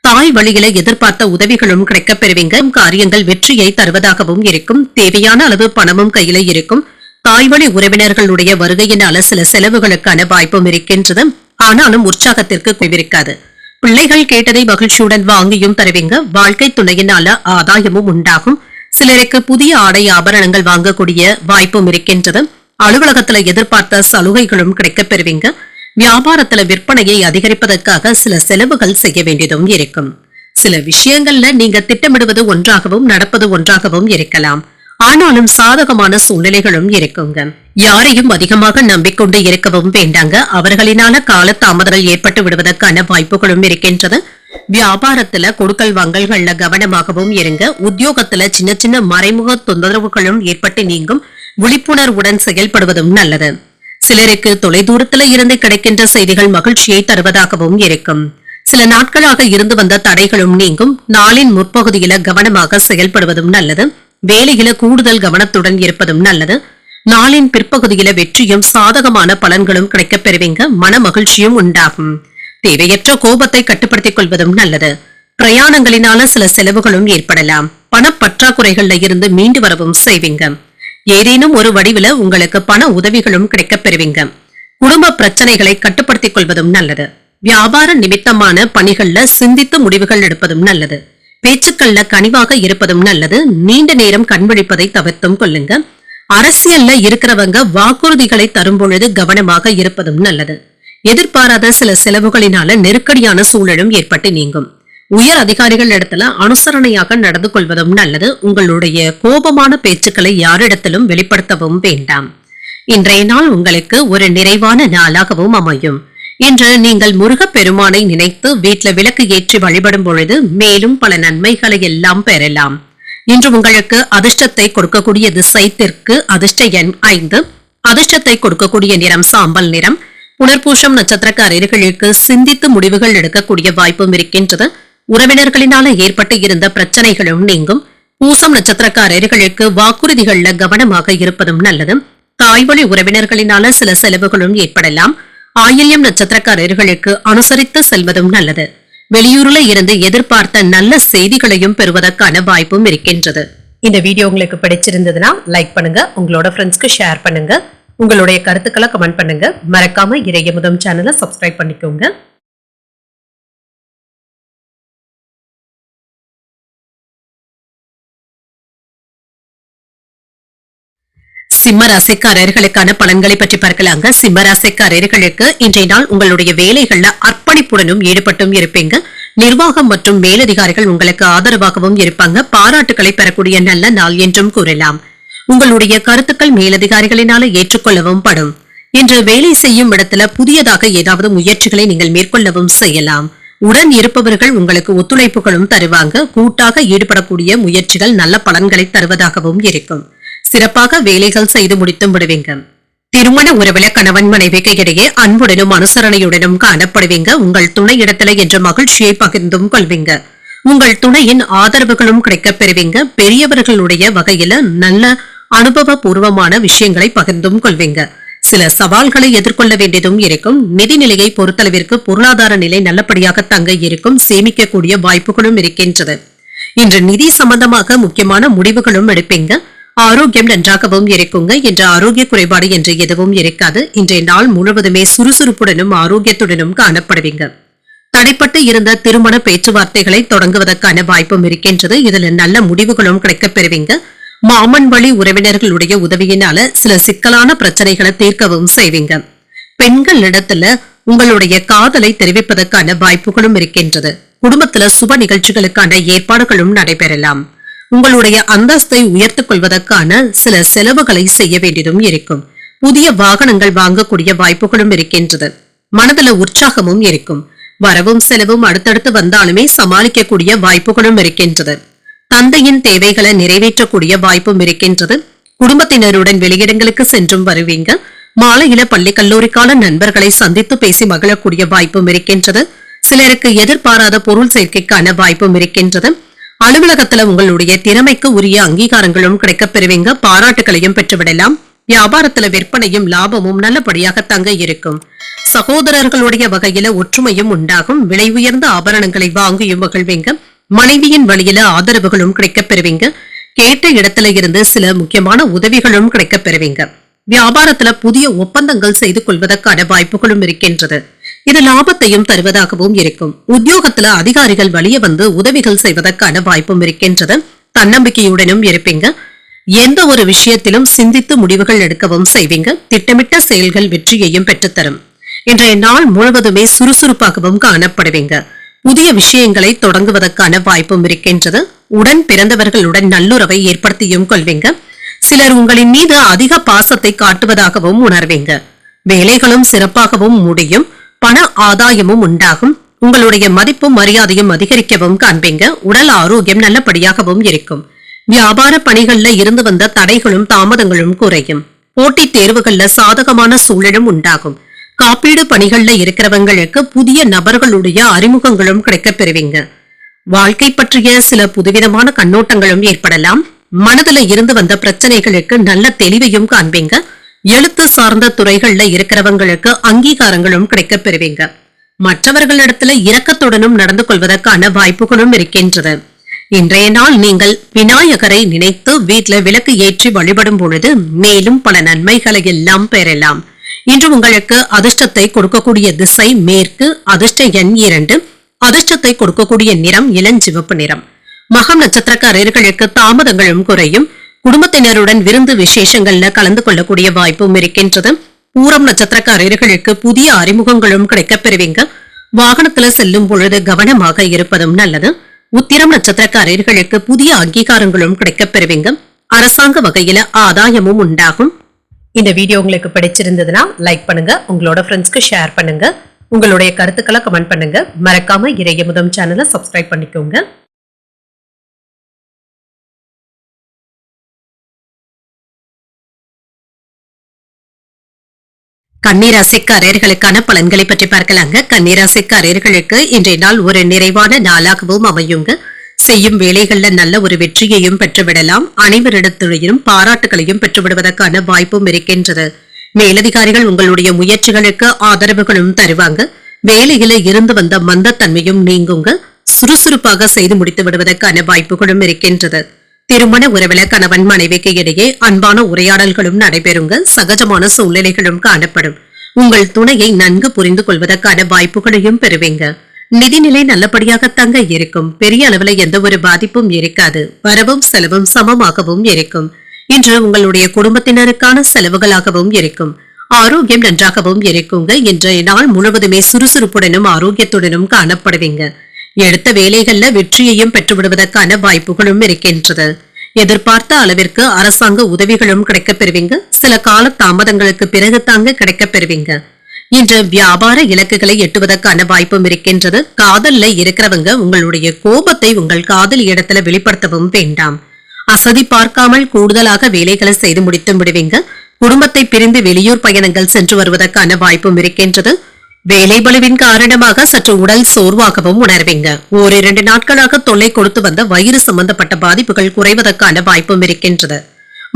தாய் வழியில எதிர்பார்த்த உதவிகளும் கிடைக்கப் பெறுவீங்க. காரியங்கள் வெற்றியை தருவதாகவும் இருக்கும். தேவையான அளவு பணமும் கையில இருக்கும். தாய் வழி உறவினர்களுடைய வருகையினால சில செலவுகளுக்கான வாய்ப்பும் இருக்கின்றது. ஆனாலும் உற்சாகத்திற்கு குவிருக்காது. பிள்ளைகள் கேட்டதை மகிழ்ச்சியுடன் வாங்கியும் தருவீங்க. வாழ்க்கை துணையினால ஆதாயமும் உண்டாகும். சிலருக்கு புதிய ஆடை ஆபரணங்கள் வாங்கக்கூடிய வாய்ப்பும் இருக்கின்றது. அலுவலகத்துல எதிர்பார்த்த சலுகைகளும் கிடைக்கப் பெறுவீங்க. வியாபாரத்துல விற்பனையை அதிகரிப்பதற்காக சில செலவுகள் செய்ய வேண்டியதும் இருக்கும். சில விஷயங்கள்ல நீங்க திட்டமிடுவது ஒன்றாகவும் நடப்பது ஒன்றாகவும் இருக்கலாம். ஆனாலும் சாதகமான சூழ்நிலைகளும் இருக்குங்க. யாரையும் அதிகமாக நம்பிக்கொண்டு இருக்கவும் வேண்டாங்க. அவர்களினால கால தாமதங்கள் ஏற்பட்டு விடுவதற்கான வாய்ப்புகளும் இருக்கின்றது. வியாபாரத்துல கொடுக்கல் வாங்கல்கள்ல கவனமாகவும் இருங்க. உத்தியோகத்துல சின்ன சின்ன மறைமுக தொந்தரவுகளும் ஏற்பட்டு நீங்கும். விழிப்புணர்வுடன் செயல்படுவதும் நல்லது. சிலருக்கு தொலைதூரத்துல இருந்து கிடைக்கின்ற செய்திகள் மகிழ்ச்சியை தருவதாகவும் இருக்கும். சில நாட்களாக இருந்து வந்த தடைகளும் நீங்கும். நாளின் முற்பகுதியில கவனமாக செயல்படுவதும் நல்லது. வேலையில கூடுதல் கவனத்துடன் இருப்பதும் நல்லது. நாளின் பிற்பகுதியில வெற்றியும் சாதகமான பலன்களும் கிடைக்கப் பெறுவீங்க. மன மகிழ்ச்சியும் உண்டாகும். தேவையற்ற கோபத்தை கட்டுப்படுத்திக் கொள்வதும் நல்லது. பிரயாணங்களினால சில செலவுகளும் ஏற்படலாம். பணப்பற்றாக்குறைகள்ல இருந்து மீண்டு வரவும் செய்வீங்க. ஏதேனும் ஒரு வடிவில உங்களுக்கு பண உதவிகளும் கிடைக்கப் பெறுவீங்க. குடும்ப பிரச்சனைகளை கட்டுப்படுத்திக் கொள்வதும் நல்லது. வியாபார நிமித்தமான பணிகள்ல சிந்தித்து முடிவுகள் எடுப்பதும் நல்லது. பேச்சுக்கள்ல கனிவாக இருப்பதும் நல்லது. நீண்ட நேரம் கண்விழிப்பதை தவிர்த்தும் கொள்ளுங்க. அரசியல்ல இருக்கிறவங்க வாக்குறுதிகளை தரும் பொழுது கவனமாக இருப்பதும் நல்லது. எதிர்பாராத சில செலவுகளினால நெருக்கடியான சூழலும் ஏற்பட்டு நீங்கும். உயர் அதிகாரிகள் இடத்துல அனுசரணையாக நடந்து கொள்வதும் நல்லது. உங்களுடைய கோபமான பேச்சுக்களை யாரிடத்திலும் வெளிப்படுத்தவும் வேண்டாம். இன்றைய நாள் உங்களுக்கு ஒரு நிறைவான நாளாகவும் அமையும். இன்று நீங்கள் முருகப் பெருமானை நினைத்து வீட்டில் விளக்கு ஏற்றி வழிபடும் பொழுது மேலும் பல நன்மைகளை எல்லாம் பெறலாம். இன்று உங்களுக்கு அதிர்ஷ்டத்தை கொடுக்கக்கூடிய திசை தெற்கு. அதிர்ஷ்ட எண் 5. அதிர்ஷ்டத்தை கொடுக்கக்கூடிய நிறம் சாம்பல் நிறம். புனர்பூசம் நட்சத்திரக்காரர்களுக்கு சிந்தித்து முடிவுகள் எடுக்கக்கூடிய வாய்ப்பும் இருக்கின்றது. உறவினர்களினால ஏற்பட்டு இருந்த பிரச்சனைகளும் நீங்கும். பூசம் நட்சத்திரக்காரர்களுக்கு வாக்குறுதிகள்ல கவனமாக இருப்பதும் நல்லது. தாய்வழி உறவினர்களினால சில செலவுகளும் ஏற்படலாம். ஆயில்யம் நட்சத்திரக்காரர்களுக்கு அனுசரித்து செல்வதும் நல்லது. வெளியூர்ல இருந்து எதிர்பார்த்த நல்ல செய்திகளையும் பெறுவதற்கான வாய்ப்பும் இருக்கின்றது. இந்த வீடியோ உங்களுக்கு பிடிச்சிருந்ததுன்னா லைக் பண்ணுங்க. உங்களோட ஃப்ரெண்ட்ஸ்க்கு ஷேர் பண்ணுங்க. உங்களுடைய கருத்துக்களை கமெண்ட் பண்ணுங்க. மறக்காம இறையமுதம் சேனலை சப்ஸ்கிரைப் பண்ணிக்கோங்க. சிம்ம ராசிக்காரர்களுக்கான பலன்களை பற்றி பார்க்கலாங்க. சிம்ம ராசிக்காரர்களுக்கு இன்றைய நாள் உங்களுடைய வேலைகள்ல அர்ப்பணிப்புடனும் ஈடுபட்டும் இருப்பீங்க. நிர்வாகம் மற்றும் மேலதிகாரிகள் உங்களுக்கு ஆதரவாகவும் இருப்பாங்க. பாராட்டுகளை பெறக்கூடிய நல்ல நாள் என்றும் கூறலாம். உங்களுடைய கருத்துக்கள் மேலதிகாரிகளினால ஏற்றுக்கொள்ளவும் படும். இன்று வேலை செய்யும் இடத்துல புதியதாக ஏதாவது முயற்சிகளை நீங்கள் மேற்கொள்ளவும் செய்யலாம். உடன் இருப்பவர்கள் உங்களுக்கு ஒத்துழைப்புகளும் தருவாங்க. கூட்டாக ஈடுபடக்கூடிய முயற்சிகள் நல்ல பலன்களை தருவதாகவும் இருக்கும். சிறப்பாக வேலைகள் செய்து முடித்தும் விடுவீங்க. திருமண உறவில கணவன் மனைவிக்கு இடையே அன்புடனும் அனுசரணையுடனும் காணப்படுவீங்க. உங்கள் துணை இடத்துல என்ற மகிழ்ச்சியை பகிர்ந்தும் கொள்வீங்க. உங்கள் துணையின் ஆதரவுகளும் கிடைக்கப் பெறுவீங்க. பெரியவர்களுடைய வகையில நல்ல அனுபவ பூர்வமான விஷயங்களை பகிர்ந்தும் கொள்வீங்க. சில சவால்களை எதிர்கொள்ள வேண்டியதும் இருக்கும். நிதிநிலையை பொறுத்தளவிற்கு பொருளாதார நிலை நல்லபடியாக தங்க இருக்கும். சேமிக்கக்கூடிய வாய்ப்புகளும் இருக்கின்றது. இன்று நிதி சம்பந்தமாக முக்கியமான முடிவுகளும் எடுப்பீங்க. ஆரோக்கியம் நன்றாகவும் இருக்குங்க. என்ற ஆரோக்கிய குறைபாடு என்று எதுவும் இருக்காது. இன்றைய நாள் முழுவதுமே சுறுசுறுப்புடனும் ஆரோக்கியத்துடனும் காணப்படுவீங்க. தடைப்பட்டு இருந்த திருமண பேச்சுவார்த்தைகளை தொடங்குவதற்கான வாய்ப்பும் இருக்கின்றது. இதுல நல்ல முடிவுகளும் கிடைக்கப் பெறுவீங்க. மாமன் வழி உறவினர்களுடைய உதவியினால சில சிக்கலான பிரச்சனைகளை தீர்க்கவும் செய்வீங்க. பெண்கள் இடத்துல உங்களுடைய காதலை தெரிவிப்பதற்கான வாய்ப்புகளும் இருக்கின்றது. குடும்பத்துல சுப நிகழ்ச்சிகளுக்கான ஏற்பாடுகளும் நடைபெறலாம். உங்களுடைய அந்தஸ்தை உயர்த்திக் கொள்வதற்கான சில செலவுகளை செய்ய வேண்டியதும் இருக்கும். புதிய வாகனங்கள் வாங்கக்கூடிய வாய்ப்புகளும் இருக்கின்றது. மனதில் உற்சாகமும் இருக்கும். வரவும் செலவும் அடுத்தடுத்து வந்தாலுமே சமாளிக்கக்கூடிய வாய்ப்புகளும் இருக்கின்றது. தந்தையின் தேவைகளை நிறைவேற்றக்கூடிய வாய்ப்பும் இருக்கின்றது. குடும்பத்தினருடன் வெளியிடங்களுக்கு சென்றும் வருவீங்க. மாலையில பள்ளி கல்லூரிக்கால நண்பர்களை சந்தித்து பேசி மகிழக்கூடிய வாய்ப்பும் இருக்கின்றது. சிலருக்கு எதிர்பாராத பொருள் சேர்க்கைக்கான வாய்ப்பும் இருக்கின்றது. அலுவலகத்துல உங்களுடைய திறமைக்கு உரிய அங்கீகாரங்களும் கிடைக்கப் பெறுவீங்க. பாராட்டுகளையும் பெற்றுவிடலாம். வியாபாரத்துல விற்பனையும் லாபமும் நல்லபடியாக தங்க இருக்கும். சகோதரர்களுடைய வகையில ஒற்றுமையும் உண்டாகும். விலை உயர்ந்த ஆபரணங்களை வாங்கியும் மகிழ்வீங்க. மனைவியின் வழியில ஆதரவுகளும் கிடைக்கப் பெறுவீங்க. கேட்ட இடத்துல இருந்து சில முக்கியமான உதவிகளும் கிடைக்கப் பெறுவீங்க. வியாபாரத்துல புதிய ஒப்பந்தங்கள் செய்து கொள்வதற்கான வாய்ப்புகளும் இருக்கின்றது. இது லாபத்தையும் தருவதாகவும் இருக்கும். உத்தியோகத்துல அதிகாரிகள் வழிய வந்து உதவிகள் செய்வதற்கான வாய்ப்பும் இருக்கின்றது. தன்னம்பிக்கையுடனும் இருப்பீங்க. எந்த ஒரு விஷயத்திலும் சிந்தித்து முடிவுகள் எடுக்கவும் செய்வீங்க. திட்டமிட்ட செயல்கள் வெற்றியையும் பெற்றுத்தரும். இன்றைய நாள் முழுவதுமே சுறுசுறுப்பாகவும் காணப்படுவீங்க. புதிய விஷயங்களை தொடங்குவதற்கான வாய்ப்பும் இருக்கின்றது. உடன் பிறந்தவர்களுடன் நல்லுறவை ஏற்படுத்தியும் கொள்வீங்க. சிலர் உங்களின் மீது அதிக பாசத்தை காட்டுவதாகவும் உணர்வீங்க. வேலைகளும் சிறப்பாகவும் முடியும். பண ஆதாயமும் உண்டாகும். உங்களுடைய மதிப்பும் மரியாதையும் அதிகரிக்கவும் காண்பீங்க. உடல் ஆரோக்கியம் நல்லபடியாகவும் இருக்கும். வியாபார பணிகள்ல இருந்து வந்த தடைகளும் தாமதங்களும் குறையும். போட்டித் தேர்வுகள்ல சாதகமான சூழலும் உண்டாகும். காப்பீடு பணிகள்ல இருக்கிறவங்களுக்கு புதிய நபர்களுடைய அறிமுகங்களும் கிடைக்கப் பெறுவீங்க. வாழ்க்கை பற்றிய சில புதுவிதமான கண்ணோட்டங்களும் ஏற்படலாம். மனதுல இருந்து வந்த பிரச்சனைகளுக்கு நல்ல தெளிவையும் காண்பீங்க. எழுத்து சார்ந்த துறைகள்ல இருக்கிறவங்களுக்கு அங்கீகாரங்களும் கிடைக்கப் பெறுவீங்க. மற்றவர்களிடத்துல இரக்கத்துடனும் நடந்து கொள்வதற்கான வாய்ப்புகளும் இருக்கின்றது. இன்றைய நாள் நீங்கள் விநாயகரை நினைத்து வீட்டுல விளக்கு ஏற்றி வழிபடும் பொழுது மேலும் பல நன்மைகளை எல்லாம் பெறலாம். இன்று உங்களுக்கு அதிர்ஷ்டத்தை கொடுக்கக்கூடிய திசை மேற்கு. அதிர்ஷ்ட எண் 2. அதிர்ஷ்டத்தை கொடுக்கக்கூடிய நிறம் இளஞ்சிவப்பு நிறம். மகம் நட்சத்திரக்காரர்களுக்கு தாமதங்களும் குறையும். குடும்பத்தினருடன் விருந்து விசேஷங்கள்ல கலந்து கொள்ளக்கூடிய வாய்ப்பும் இருக்கின்றது. பூரம் நட்சத்திரக்காரர்களுக்கு புதிய அறிமுகங்களும் கிடைக்கப் பெறுவீங்க. வாகனத்துல செல்லும் பொழுது கவனமாக இருப்பதும் நல்லது. உத்திரம் நட்சத்திரக்காரர்களுக்கு புதிய அங்கீகாரங்களும் கிடைக்கப் பெறுவீங்க. அரசாங்க வகையில ஆதாயமும் உண்டாகும். இந்த வீடியோ உங்களுக்கு பிடிச்சிருந்ததுன்னா லைக் பண்ணுங்க. உங்களோட ஃப்ரெண்ட்ஸ்க்கு ஷேர் பண்ணுங்க. உங்களுடைய கருத்துக்களை கமெண்ட் பண்ணுங்க. மறக்காம இறையமுதம் சேனலை சப்ஸ்கிரைப் பண்ணிக்கோங்க. கன்னிராசிக்காரர்களுக்கான பலன்களை பற்றி பார்க்கலாங்க. கன்னிராசிக்காரர்களுக்கு இன்றைய நாள் ஒரு நிறைவான நாளாகவும் அமையுங்க. செய்யும் வேலைகள்ல நல்ல ஒரு வெற்றியையும் பெற்றுவிடலாம். அனைவரிடத்திலும் பாராட்டுகளையும் பெற்றுவிடுவதற்கான வாய்ப்பும் இருக்கின்றது. மேலதிகாரிகள் உங்களுடைய முயற்சிகளுக்கு ஆதரவுகளும் தருவாங்க. வேலையில இருந்து வந்த மந்தத்தன்மையும் நீங்குங்க. சுறுசுறுப்பாக செய்து முடித்து விடுவதற்கான வாய்ப்புகளும் இருக்கின்றது. திருமண உறவில கணவன் மனைவிக்கு இடையே அன்பான உரையாடல்களும் நடைபெறுங்க. சகஜமான சூழ்நிலைகளும் காணப்படும். உங்கள் துணையை நன்கு புரிந்து கொள்வதற்கான வாய்ப்புகளையும் பெறுவீங்க. நிதிநிலை நல்லபடியாக தங்க இருக்கும். பெரிய அளவுல எந்த ஒரு பாதிப்பும் இருக்காது. வரவும் செலவும் சமமாகவும் இருக்கும். இன்று உங்களுடைய குடும்பத்தினருக்கான செலவுகளாகவும் இருக்கும். ஆரோக்கியம் நன்றாகவும் இருக்குங்க. இன்றைய நாள் முழுவதுமே சுறுசுறுப்புடனும் ஆரோக்கியத்துடனும் காணப்படுவீங்க. எடுத்த வேலைகள்ல வெற்றியையும் பெற்றுவிடுவதற்கான வாய்ப்புகளும் இருக்கின்றது. எதிர்பார்த்த அளவிற்கு அரசாங்க உதவிகளும் கிடைக்கப் பெறுவீங்க. சில கால தாமதங்களுக்கு பிறகு தாங்க கிடைக்கப் பெறுவீங்க. இன்று வியாபார இலக்குகளை எட்டுவதற்கான வாய்ப்பும் இருக்கின்றது. காதல்ல இருக்கிறவங்க உங்களுடைய கோபத்தை உங்கள் காதல் இடத்துல வெளிப்படுத்தவும் வேண்டாம். அசதி பார்க்காமல் கூடுதலாக வேலைகளை செய்து முடித்து விடுவீங்க. குடும்பத்தை பிரிந்து வெளியூர் பயணங்கள் சென்று வருவதற்கான வாய்ப்பும் இருக்கின்றது. வேலை பளுவின் காரணமாக சற்று உடல் சோர்வாகவும் உணர்வீங்க. 1-2 நாட்களாக தொல்லை கொடுத்து வந்த வயிறு சம்பந்தப்பட்ட பாதிப்புகள் குறைவதற்கான வாய்ப்பும் இருக்கின்றது.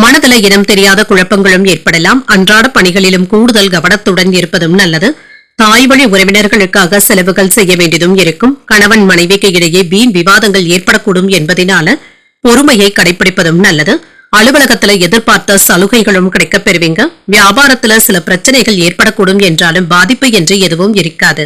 மனதில் இனம் தெரியாத குழப்பங்களும் ஏற்படலாம். அன்றாட பணிகளிலும் கூடுதல் கவனத்துடன் இருப்பதும் நல்லது. தாய் வழி உறவினர்களுக்காக செலவுகள் செய்ய வேண்டியதும் இருக்கும். கணவன் மனைவிக்கு இடையே வீண் விவாதங்கள் ஏற்படக்கூடும் என்பதனால பொறுமையை கடைபிடிப்பதும் நல்லது. அலுவலகத்துல எதிர்பார்த்த சலுகைகளும் கிடைக்கப் பெறுவீங்க. வியாபாரத்துல சில பிரச்சனைகள் ஏற்படக்கூடும் என்றாலும் பாதிப்பு என்று எதுவும் இருக்காது.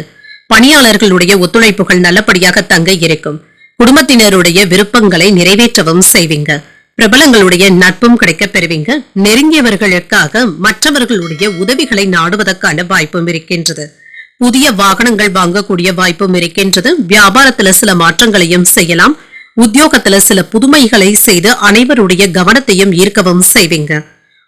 பணியாளர்களுடைய ஒத்துழைப்புகள் நல்லபடியாக தங்க இருக்கும். குடும்பத்தினருடைய விருப்பங்களை நிறைவேற்றவும் செய்வீங்க. பிரபலங்களுடைய நட்பும் கிடைக்கப் பெறுவீங்க. நெருங்கியவர்களுக்காக மற்றவர்களுடைய உதவிகளை நாடுவதற்கான வாய்ப்பும் இருக்கின்றது. புதிய வாகனங்கள் வாங்கக்கூடிய வாய்ப்பும் இருக்கின்றது. வியாபாரத்துல சில மாற்றங்களையும் செய்யலாம். உத்தியோகத்துல சில புதுமைகளை செய்து அனைவருடைய கவனத்தையும் ஈர்க்கவும் செய்வீங்க.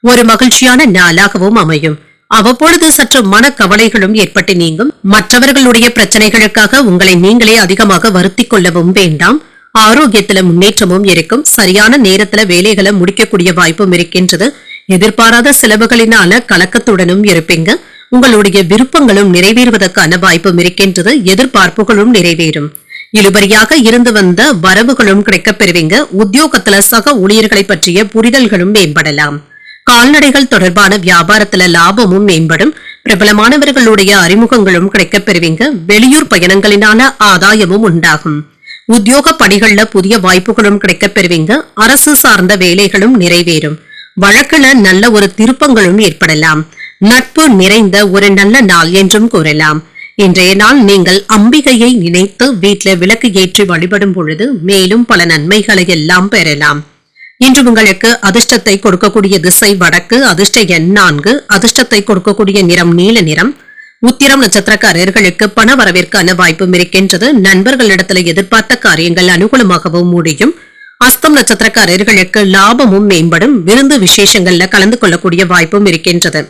ஒரு மகிழ்ச்சியான நாளாகவும் அமையும். அவ்வப்பொழுது சற்று மன கவலைகளும் ஏற்பட்டு நீங்கும். மற்றவர்களுடைய பிரச்சனைகளுக்காக உங்களை நீங்களே அதிகமாக வருத்திக் கொள்ளவும் வேண்டாம். ஆரோக்கியத்துல முன்னேற்றமும் இருக்கும். சரியான நேரத்துல வேலைகளை முடிக்கக்கூடிய வாய்ப்பும் இருக்கின்றது. எதிர்பாராத செலவுகளினால கலக்கத்துடனும் இருப்பீங்க. உங்களுடைய விருப்பங்களும் நிறைவேறுவதற்கான வாய்ப்பும் இருக்கின்றது. எதிர்பார்ப்புகளும் நிறைவேறும். இழுபறியாக இருந்து வந்த வரவுகளும் கிடைக்கப் பெறுவீங்க. உத்தியோகத்துல சக ஊழியர்களை பற்றிய புரிதல்களும் மேம்படலாம். கால்நடைகள் தொடர்பான வியாபாரத்துல லாபமும் மேம்படும். பிரபலமானவர்களுடைய அறிமுகங்களும் கிடைக்கப் பெறுவீங்க. வெளியூர் பயணங்களினால ஆதாயமும் உண்டாகும். உத்தியோக பணிகள்ல புதிய வாய்ப்புகளும் கிடைக்கப் பெறுவீங்க. அரசு சார்ந்த வேலைகளும் நிறைவேறும். வழக்குல நல்ல ஒரு திருப்பங்களும் ஏற்படலாம். நட்பு நிறைந்த ஒரு நல்ல நாள் என்றும் கூறலாம். இன்றைய நாள் நீங்கள் அம்பிகையை நினைத்து வீட்டில் விளக்கு ஏற்றி வழிபடும் பொழுது மேலும் பல நன்மைகளை எல்லாம் பெறலாம். இன்று உங்களுக்கு அதிர்ஷ்டத்தை கொடுக்கக்கூடிய திசை வடக்கு. அதிர்ஷ்ட எண் 4. அதிர்ஷ்டத்தை கொடுக்கக்கூடிய நிறம் நீல நிறம். உத்திரம் நட்சத்திரக்காரர்களுக்கு பண வரவிற்கான வாய்ப்பும் இருக்கின்றது. நண்பர்களிடத்துல எதிர்பார்த்த காரியங்கள் அனுகூலமாகவும் முடியும். அஸ்தம் நட்சத்திரக்காரர்களுக்கு லாபமும் மேம்படும். விருந்து விசேஷங்கள்ல கலந்து கொள்ளக்கூடிய வாய்ப்பும் இருக்கின்றது.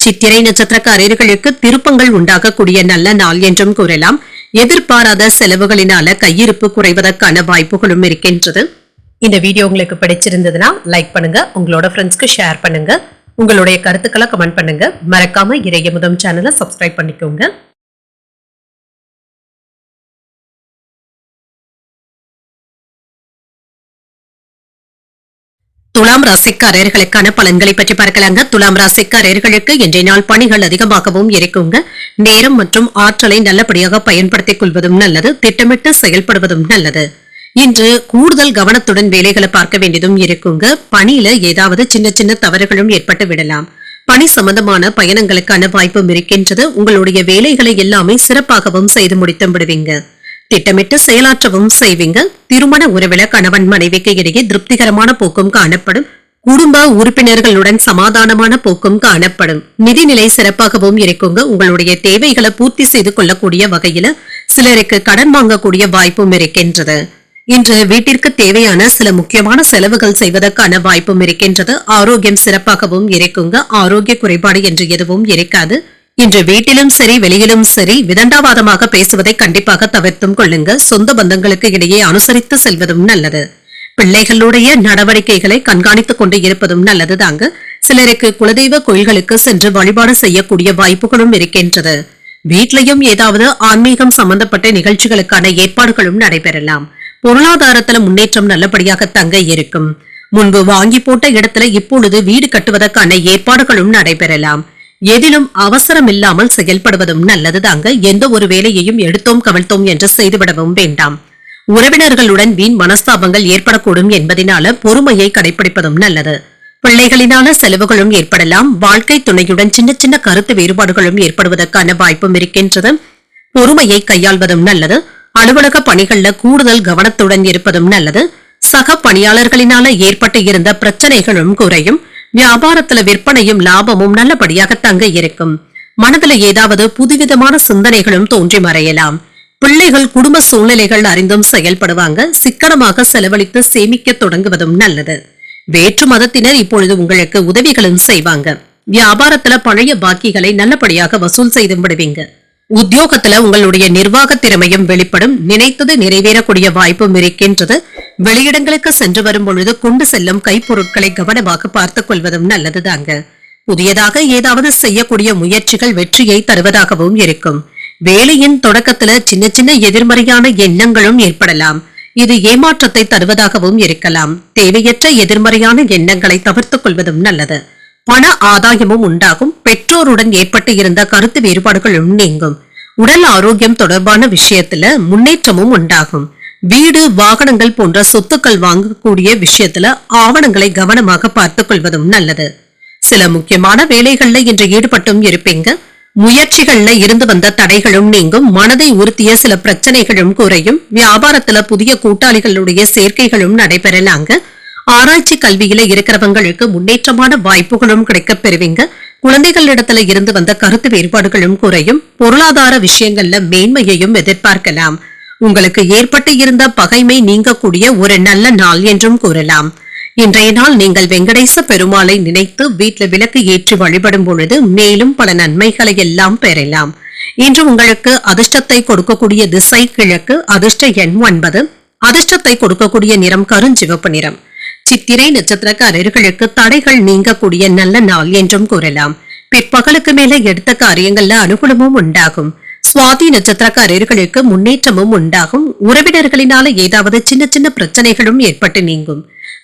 சித்திரை நட்சத்திரக்காரர்களுக்கு திருப்பங்கள் உண்டாகக்கூடிய நல்ல நாள் என்றும் கூறலாம். எதிர்பாராத செலவுகளினால கையிருப்பு குறைவதற்கான வாய்ப்புகளும் இருக்கின்றது. இந்த வீடியோ உங்களுக்கு பிடிச்சிருந்ததுன்னா லைக் பண்ணுங்க, உங்களோட ஃப்ரெண்ட்ஸ்க்கு ஷேர் பண்ணுங்க, உங்களுடைய கருத்துக்களை கமெண்ட் பண்ணுங்க. மறக்காம இறையமுதம் சேனலை சப்ஸ்கிரைப் பண்ணிக்கோங்க. துலாம் ராசிக்காரர்களுக்கான பலன்களை பற்றி பார்க்கலாங்க. துலாம் ராசிக்காரர்களுக்கு இன்றைய நாள் பணிகள் அதிகமாகவும் இருக்குங்க. நேரம் மற்றும் ஆற்றலை நல்லபடியாக பயன்படுத்திக் கொள்வதும் நல்லது. திட்டமிட்டு செயல்படுவதும் நல்லது. இன்று கூடுதல் கவனத்துடன் வேலைகளை பார்க்க வேண்டியதும் இருக்குங்க. பணியில ஏதாவது சின்ன சின்ன தவறுகளும் ஏற்பட்டு விடலாம். பணி சம்பந்தமான பயணங்களுக்கான வாய்ப்பும் இருக்கின்றது. உங்களுடைய வேலைகளை எல்லாமே சிறப்பாகவும் செய்து முடித்து விடுவீங்க. திட்டமிட்டு செயலாற்றவும் செய்வீங்க. திருமண உறவில கணவன் மனைவிக்கு இடையே திருப்திகரமான போக்கும் காணப்படும். குடும்ப உறுப்பினர்களுடன் சமாதானமான போக்கும் காணப்படும். நிதிநிலை சிறப்பாகவும் இருக்குங்க. உங்களுடைய தேவைகளை பூர்த்தி செய்து கொள்ளக்கூடிய வகையில சிலருக்கு கடன் வாங்கக்கூடிய வாய்ப்பும் இருக்கின்றது. இன்று வீட்டிற்கு தேவையான சில முக்கியமான செலவுகள் செய்வதற்கான வாய்ப்பும் இருக்கின்றது. ஆரோக்கியம் சிறப்பாகவும் இருக்குங்க. ஆரோக்கிய குறைபாடு என்று எதுவும் இருக்காது. இன்று வீட்டிலும் சரி வெளியிலும் சரி விதண்டாவாதமாக பேசுவதை கண்டிப்பாக தவிர்த்தும் கொள்ளுங்க. சொந்த பந்தங்களுக்கு இடையே அனுசரித்து செல்வதும் நல்லது. பிள்ளைகளுடைய நடவடிக்கைகளை கண்காணித்துக் கொண்டு இருப்பதும் நல்லது தாங்க. சிலருக்கு குலதெய்வ கோயில்களுக்கு சென்று வழிபாடு செய்யக்கூடிய வாய்ப்புகளும் இருக்கின்றது. வீட்டிலையும் ஏதாவது ஆன்மீகம் சம்பந்தப்பட்ட நிகழ்ச்சிகளுக்கான ஏற்பாடுகளும் நடைபெறலாம். பொருளாதாரத்துல முன்னேற்றம் நல்லபடியாக தங்க இருக்கும். முன்பு வாங்கி போட்ட இடத்துல இப்பொழுது வீடு கட்டுவதற்கான ஏற்பாடுகளும் நடைபெறலாம். எதிலும் அவசரம் இல்லாமல் செயல்படுவதும் நல்லது தாங்க. எந்த ஒரு வேலையையும் எடுத்தோம் கவிழ்த்தோம் என்று செய்துவிடவும் வேண்டாம். உறவினர்களுடன் வீண் மனஸ்தாபங்கள் ஏற்படக்கூடும் என்பதனால பொறுமையை கடைபிடிப்பதும் நல்லது. பிள்ளைகளினால செலவுகளும் ஏற்படலாம். வாழ்க்கை துணையுடன் சின்ன சின்ன கருத்து வேறுபாடுகளும் ஏற்படுவதற்கான வாய்ப்பும் இருக்கின்றது. பொறுமையை கையாள்வதும் நல்லது. அலுவலக பணிகள்ல கூடுதல் கவனத்துடன் இருப்பதும் நல்லது. சக பணியாளர்களினால ஏற்பட்டு இருந்த பிரச்சனைகளும் குறையும். வியாபாரத்துல விற்பனையும் லாபமும் நல்லபடியாக தங்க இருக்கும். மனதுல ஏதாவது புதுவிதமான சிந்தனைகளும் தோன்றி மறையலாம். பிள்ளைகள் குடும்ப சூழ்நிலைகள் அறிந்தும் செயல்படுவாங்க. சிக்கனமாக செலவழித்து சேமிக்க தொடங்குவதும் நல்லது. வேற்று மதத்தினர் இப்பொழுது உங்களுக்கு உதவிகளும் செய்வாங்க. வியாபாரத்துல பழைய பாக்கிகளை நல்லபடியாக வசூல் செய்து விடுவீங்க. உத்தியோகத்துல உங்களுடைய நிர்வாக திறமையும் வெளிப்படும். நினைத்தது நிறைவேறக்கூடிய வாய்ப்பும் இருக்கின்றது. வெளியிடங்களுக்கு சென்று வரும் பொழுது கொண்டு செல்லும் கைப்பொருட்களை கவனமாக பார்த்துக் கொள்வதும் நல்லது தாங்க. புதியதாக ஏதாவது செய்யக்கூடிய முயற்சிகள் வெற்றியை தருவதாகவும் இருக்கும். வேலையின் தொடக்கத்துல சின்ன சின்ன எதிர்மறையான எண்ணங்களும் ஏற்படலாம். இது ஏமாற்றத்தை தருவதாகவும் இருக்கலாம். தேவையற்ற எதிர்மறையான எண்ணங்களை தவிர்த்துக் கொள்வதும் நல்லது. பண ஆதாயமும் உண்டாகும். பெற்றோருடன் ஏற்பட்டு இருந்த கருத்து வேறுபாடுகளும் நீங்கும். உடல் ஆரோக்கியம் தொடர்பான விஷயத்துல முன்னேற்றமும் உண்டாகும். வீடு வாகனங்கள் போன்ற சொத்துக்கள் வாங்கக்கூடிய விஷயத்துல ஆவணங்களை கவனமாக பார்த்துக் கொள்வதும் நல்லது. சில முக்கியமான வேலைகள்ல இன்று ஈடுபட்டும் இருப்பீங்க. முயற்சிகள்ல இருந்து வந்த தடைகளும் நீங்கும். மனதை உறுத்திய சில பிரச்சனைகளும் குறையும். வியாபாரத்துல புதிய கூட்டாளிகளுடைய சேர்க்கைகளும் நடைபெறலாங்க. ஆராய்ச்சி கல்வியில இருக்கிறவங்களுக்கு முன்னேற்றமான வாய்ப்புகளும் கிடைக்கப் பெறுவீங்க. குழந்தைகளிடத்துல இருந்து வந்த கருத்து வேறுபாடுகளும் குறையும். பொருளாதார விஷயங்கள்ல மேன்மையையும் எதிர்பார்க்கலாம். உங்களுக்கு ஏற்பட்டு இருந்த பகைமை நீங்கக்கூடிய ஒரு நல்ல நாள் என்றும் கூறலாம். இன்றைய நாள் நீங்கள் வெங்கடேச பெருமாளை நினைத்து வீட்டில் விளக்கு ஏற்றி வழிபடும் பொழுது மேலும் பல நன்மைகளை எல்லாம் பெறலாம். இன்று உங்களுக்கு அதிர்ஷ்டத்தை கொடுக்கக்கூடிய திசை கிழக்கு. அதிர்ஷ்ட எண் 9. அதிர்ஷ்டத்தை கொடுக்கக்கூடிய நிறம் கருஞ்சிவப்பு நிறம். சித்திரை நட்சத்திரக்காரர்களுக்கு தடைகள் நீங்கக்கூடிய நல்ல நாள் என்றும் கூறலாம். பிற்பகலுக்கு மேல எடுத்த காரியங்கள்ல அனுகூலமும் உண்டாகும். சுவாதி நட்சத்திரக்காரர்களுக்கு முன்னேற்றமும் உண்டாகும். உறவினர்களினால ஏதாவது சின்ன சின்ன பிரச்சனைகளும் ஏற்பட்டு நீங்கும்.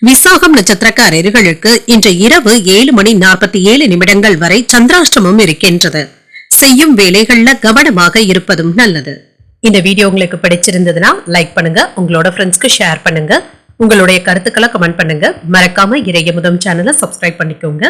விசாகம் நட்சத்திரக்காரர்களுக்கு இன்று இரவு 7:47 வரை சந்திராஷ்டமம் இருக்கின்றது. செய்யும் வேலைகள்ல கவனமாக இருப்பதும் நல்லது. இந்த வீடியோ உங்களுக்கு பிடிச்சிருந்ததுன்னா லைக் பண்ணுங்க, உங்களோட ஃப்ரெண்ட்ஸ்க்கு ஷேர் பண்ணுங்க, உங்களுடைய கருத்துக்களை கமெண்ட் பண்ணுங்க. மறக்காம இறையமுதம் சேனலை சப்ஸ்கிரைப் பண்ணிக்கோங்க.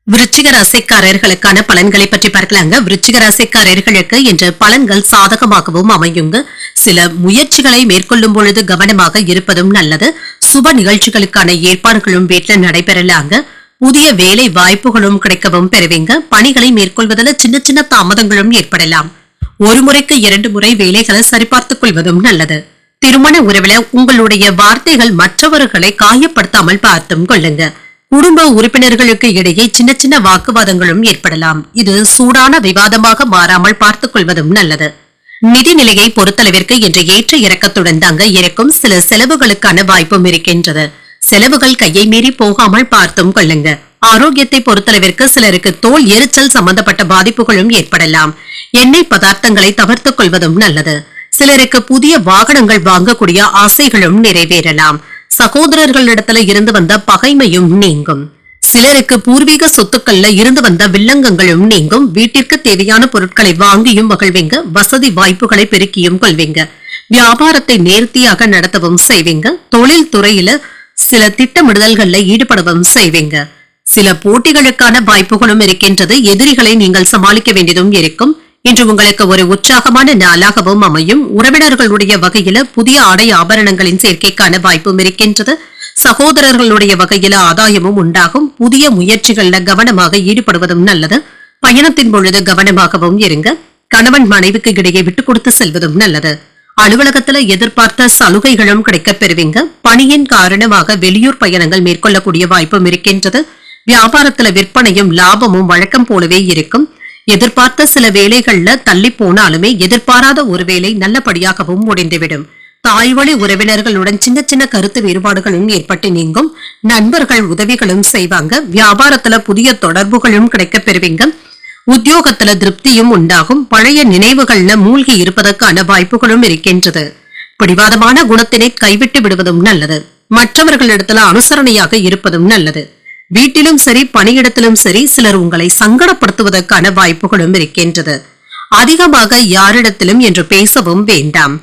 விருச்சிக ராசிக்காரர்களுக்கான பலன்களை பற்றி பார்க்கலாங்க. விருச்சிக ராசிக்காரர்களுக்கு இன்று பலன்கள் சாதகமாகவும் அமையுங்க. சில முயற்சிகளை மேற்கொள்ளும் பொழுது கவனமாக இருப்பதும் நல்லது. சுப நிகழ்ச்சிகளுக்கான ஏற்பாடுகளும் வீட்டுல நடைபெறலாங்க. புதிய வேலை வாய்ப்புகளும் கிடைக்கவும் பெறுவீங்க. பணிகளை மேற்கொள்வதில் சின்ன சின்ன தாமதங்களும் ஏற்படலாம். ஒரு முறைக்கு 2 முறை வேலைகளை சரிபார்த்துக் கொள்வதும் நல்லது. திருமண உறவில உங்களுடைய வார்த்தைகள் மற்றவர்களை காயப்படுத்தாமல் பார்த்தும் கொள்ளுங்க. குடும்ப உறுப்பினர்களுக்கு இடையே சின்ன சின்ன வாக்குவாதங்களும் ஏற்படலாம். இது சூடான விவாதமாக மாறாமல் பார்த்துக் கொள்வதும் நல்லது. நிதி நிலையை பொறுத்தளவிற்கு இன்று ஏற்ற இறக்கத்துடன் தாங்க இருக்கும். சில செலவுகளுக்கான வாய்ப்பும் இருக்கின்றது. செலவுகள் கையை மீறி போகாமல் பார்த்தும் கொள்ளுங்க. ஆரோக்கியத்தை பொறுத்தளவிற்கு சிலருக்கு தோல் எரிச்சல் சம்பந்தப்பட்ட பாதிப்புகளும் ஏற்படலாம். எண்ணெய் பதார்த்தங்களை தவிர்த்துக் கொள்வதும் நல்லது. சிலருக்கு புதிய வாகனங்கள் வாங்கக்கூடிய ஆசைகளும் நிறைவேறலாம். சகோதரர்களிடத்துல இருந்து வந்த பகைமையும் நீங்கும். சிலருக்கு பூர்வீக சொத்துக்கள்ல இருந்து வந்த வில்லங்கங்களும் நீங்கும். வீட்டிற்கு தேவையான பொருட்களை வாங்கியும் மகிழ்வீங்க. வசதி வாய்ப்புகளை பெருக்கியும் கொள்வீங்க. வியாபாரத்தை நேர்த்தியாக நடத்தவும் செய்வீங்க. தொழில் துறையில சில திட்டமிடுதல்கள்ல ஈடுபடவும் செய்வீங்க. சில போட்டிகளுக்கான வாய்ப்புகளும் இருக்கின்றது. எதிரிகளை நீங்கள் சமாளிக்க வேண்டியதும் இருக்கும். இன்று உங்களுக்கு ஒரு உற்சாகமான நாளாகவும் அமையும். உறவினர்களுடைய வகையில புதிய ஆடை ஆபரணங்களின் சேர்க்கைக்கான வாய்ப்பும் இருக்கின்றது. சகோதரர்களுடைய வகையில ஆதாயமும் உண்டாகும். புதிய முயற்சிகள்ல கவனமாக ஈடுபடுவதும் நல்லது. பயணத்தின் பொழுது கவனமாகவும் இருங்க. கணவன் மனைவிக்கு இடையே விட்டுக் கொடுத்து செல்வதும் நல்லது. அலுவலகத்துல எதிர்பார்த்த சலுகைகளும் கிடைக்கப் பெறுவீங்க. பணியின் காரணமாக வெளியூர் பயணங்கள் மேற்கொள்ளக்கூடிய வாய்ப்பும் இருக்கின்றது. வியாபாரத்துல விற்பனையும் லாபமும் வழக்கம் போலவே இருக்கும். எதிர்பார்த்த சில வேலைகள்ல தள்ளி போனாலுமே எதிர்பாராத ஒரு வேலை நல்லபடியாகவும் முடிந்துவிடும். தாய்வழி உறவினர்களுடன் சின்ன சின்ன கருத்து வேறுபாடுகளும் ஏற்பட்டு நீங்கும். நண்பர்கள் உதவிகளும் செய்வாங்க. வியாபாரத்துல புதிய தொடர்புகளும் கிடைக்கப் பெறுவீங்க. உத்தியோகத்துல திருப்தியும் உண்டாகும். பழைய நினைவுகள்ல மூழ்கி இருப்பதற்கான வாய்ப்புகளும் இருக்கின்றது. பிடிவாதமான குணத்தினை கைவிட்டு விடுவதும் நல்லது. மற்றவர்களிடத்துல அனுசரணையாக இருப்பதும் நல்லது. வீட்டிலும் சரி பணியிடத்திலும் சரி சிலர் உங்களை சங்கடப்படுத்துவதற்கான வாய்ப்புகளும் இருக்கின்றது. அதிகமாக யாரிடத்திலும் என்று பேசவும் வேண்டாம்.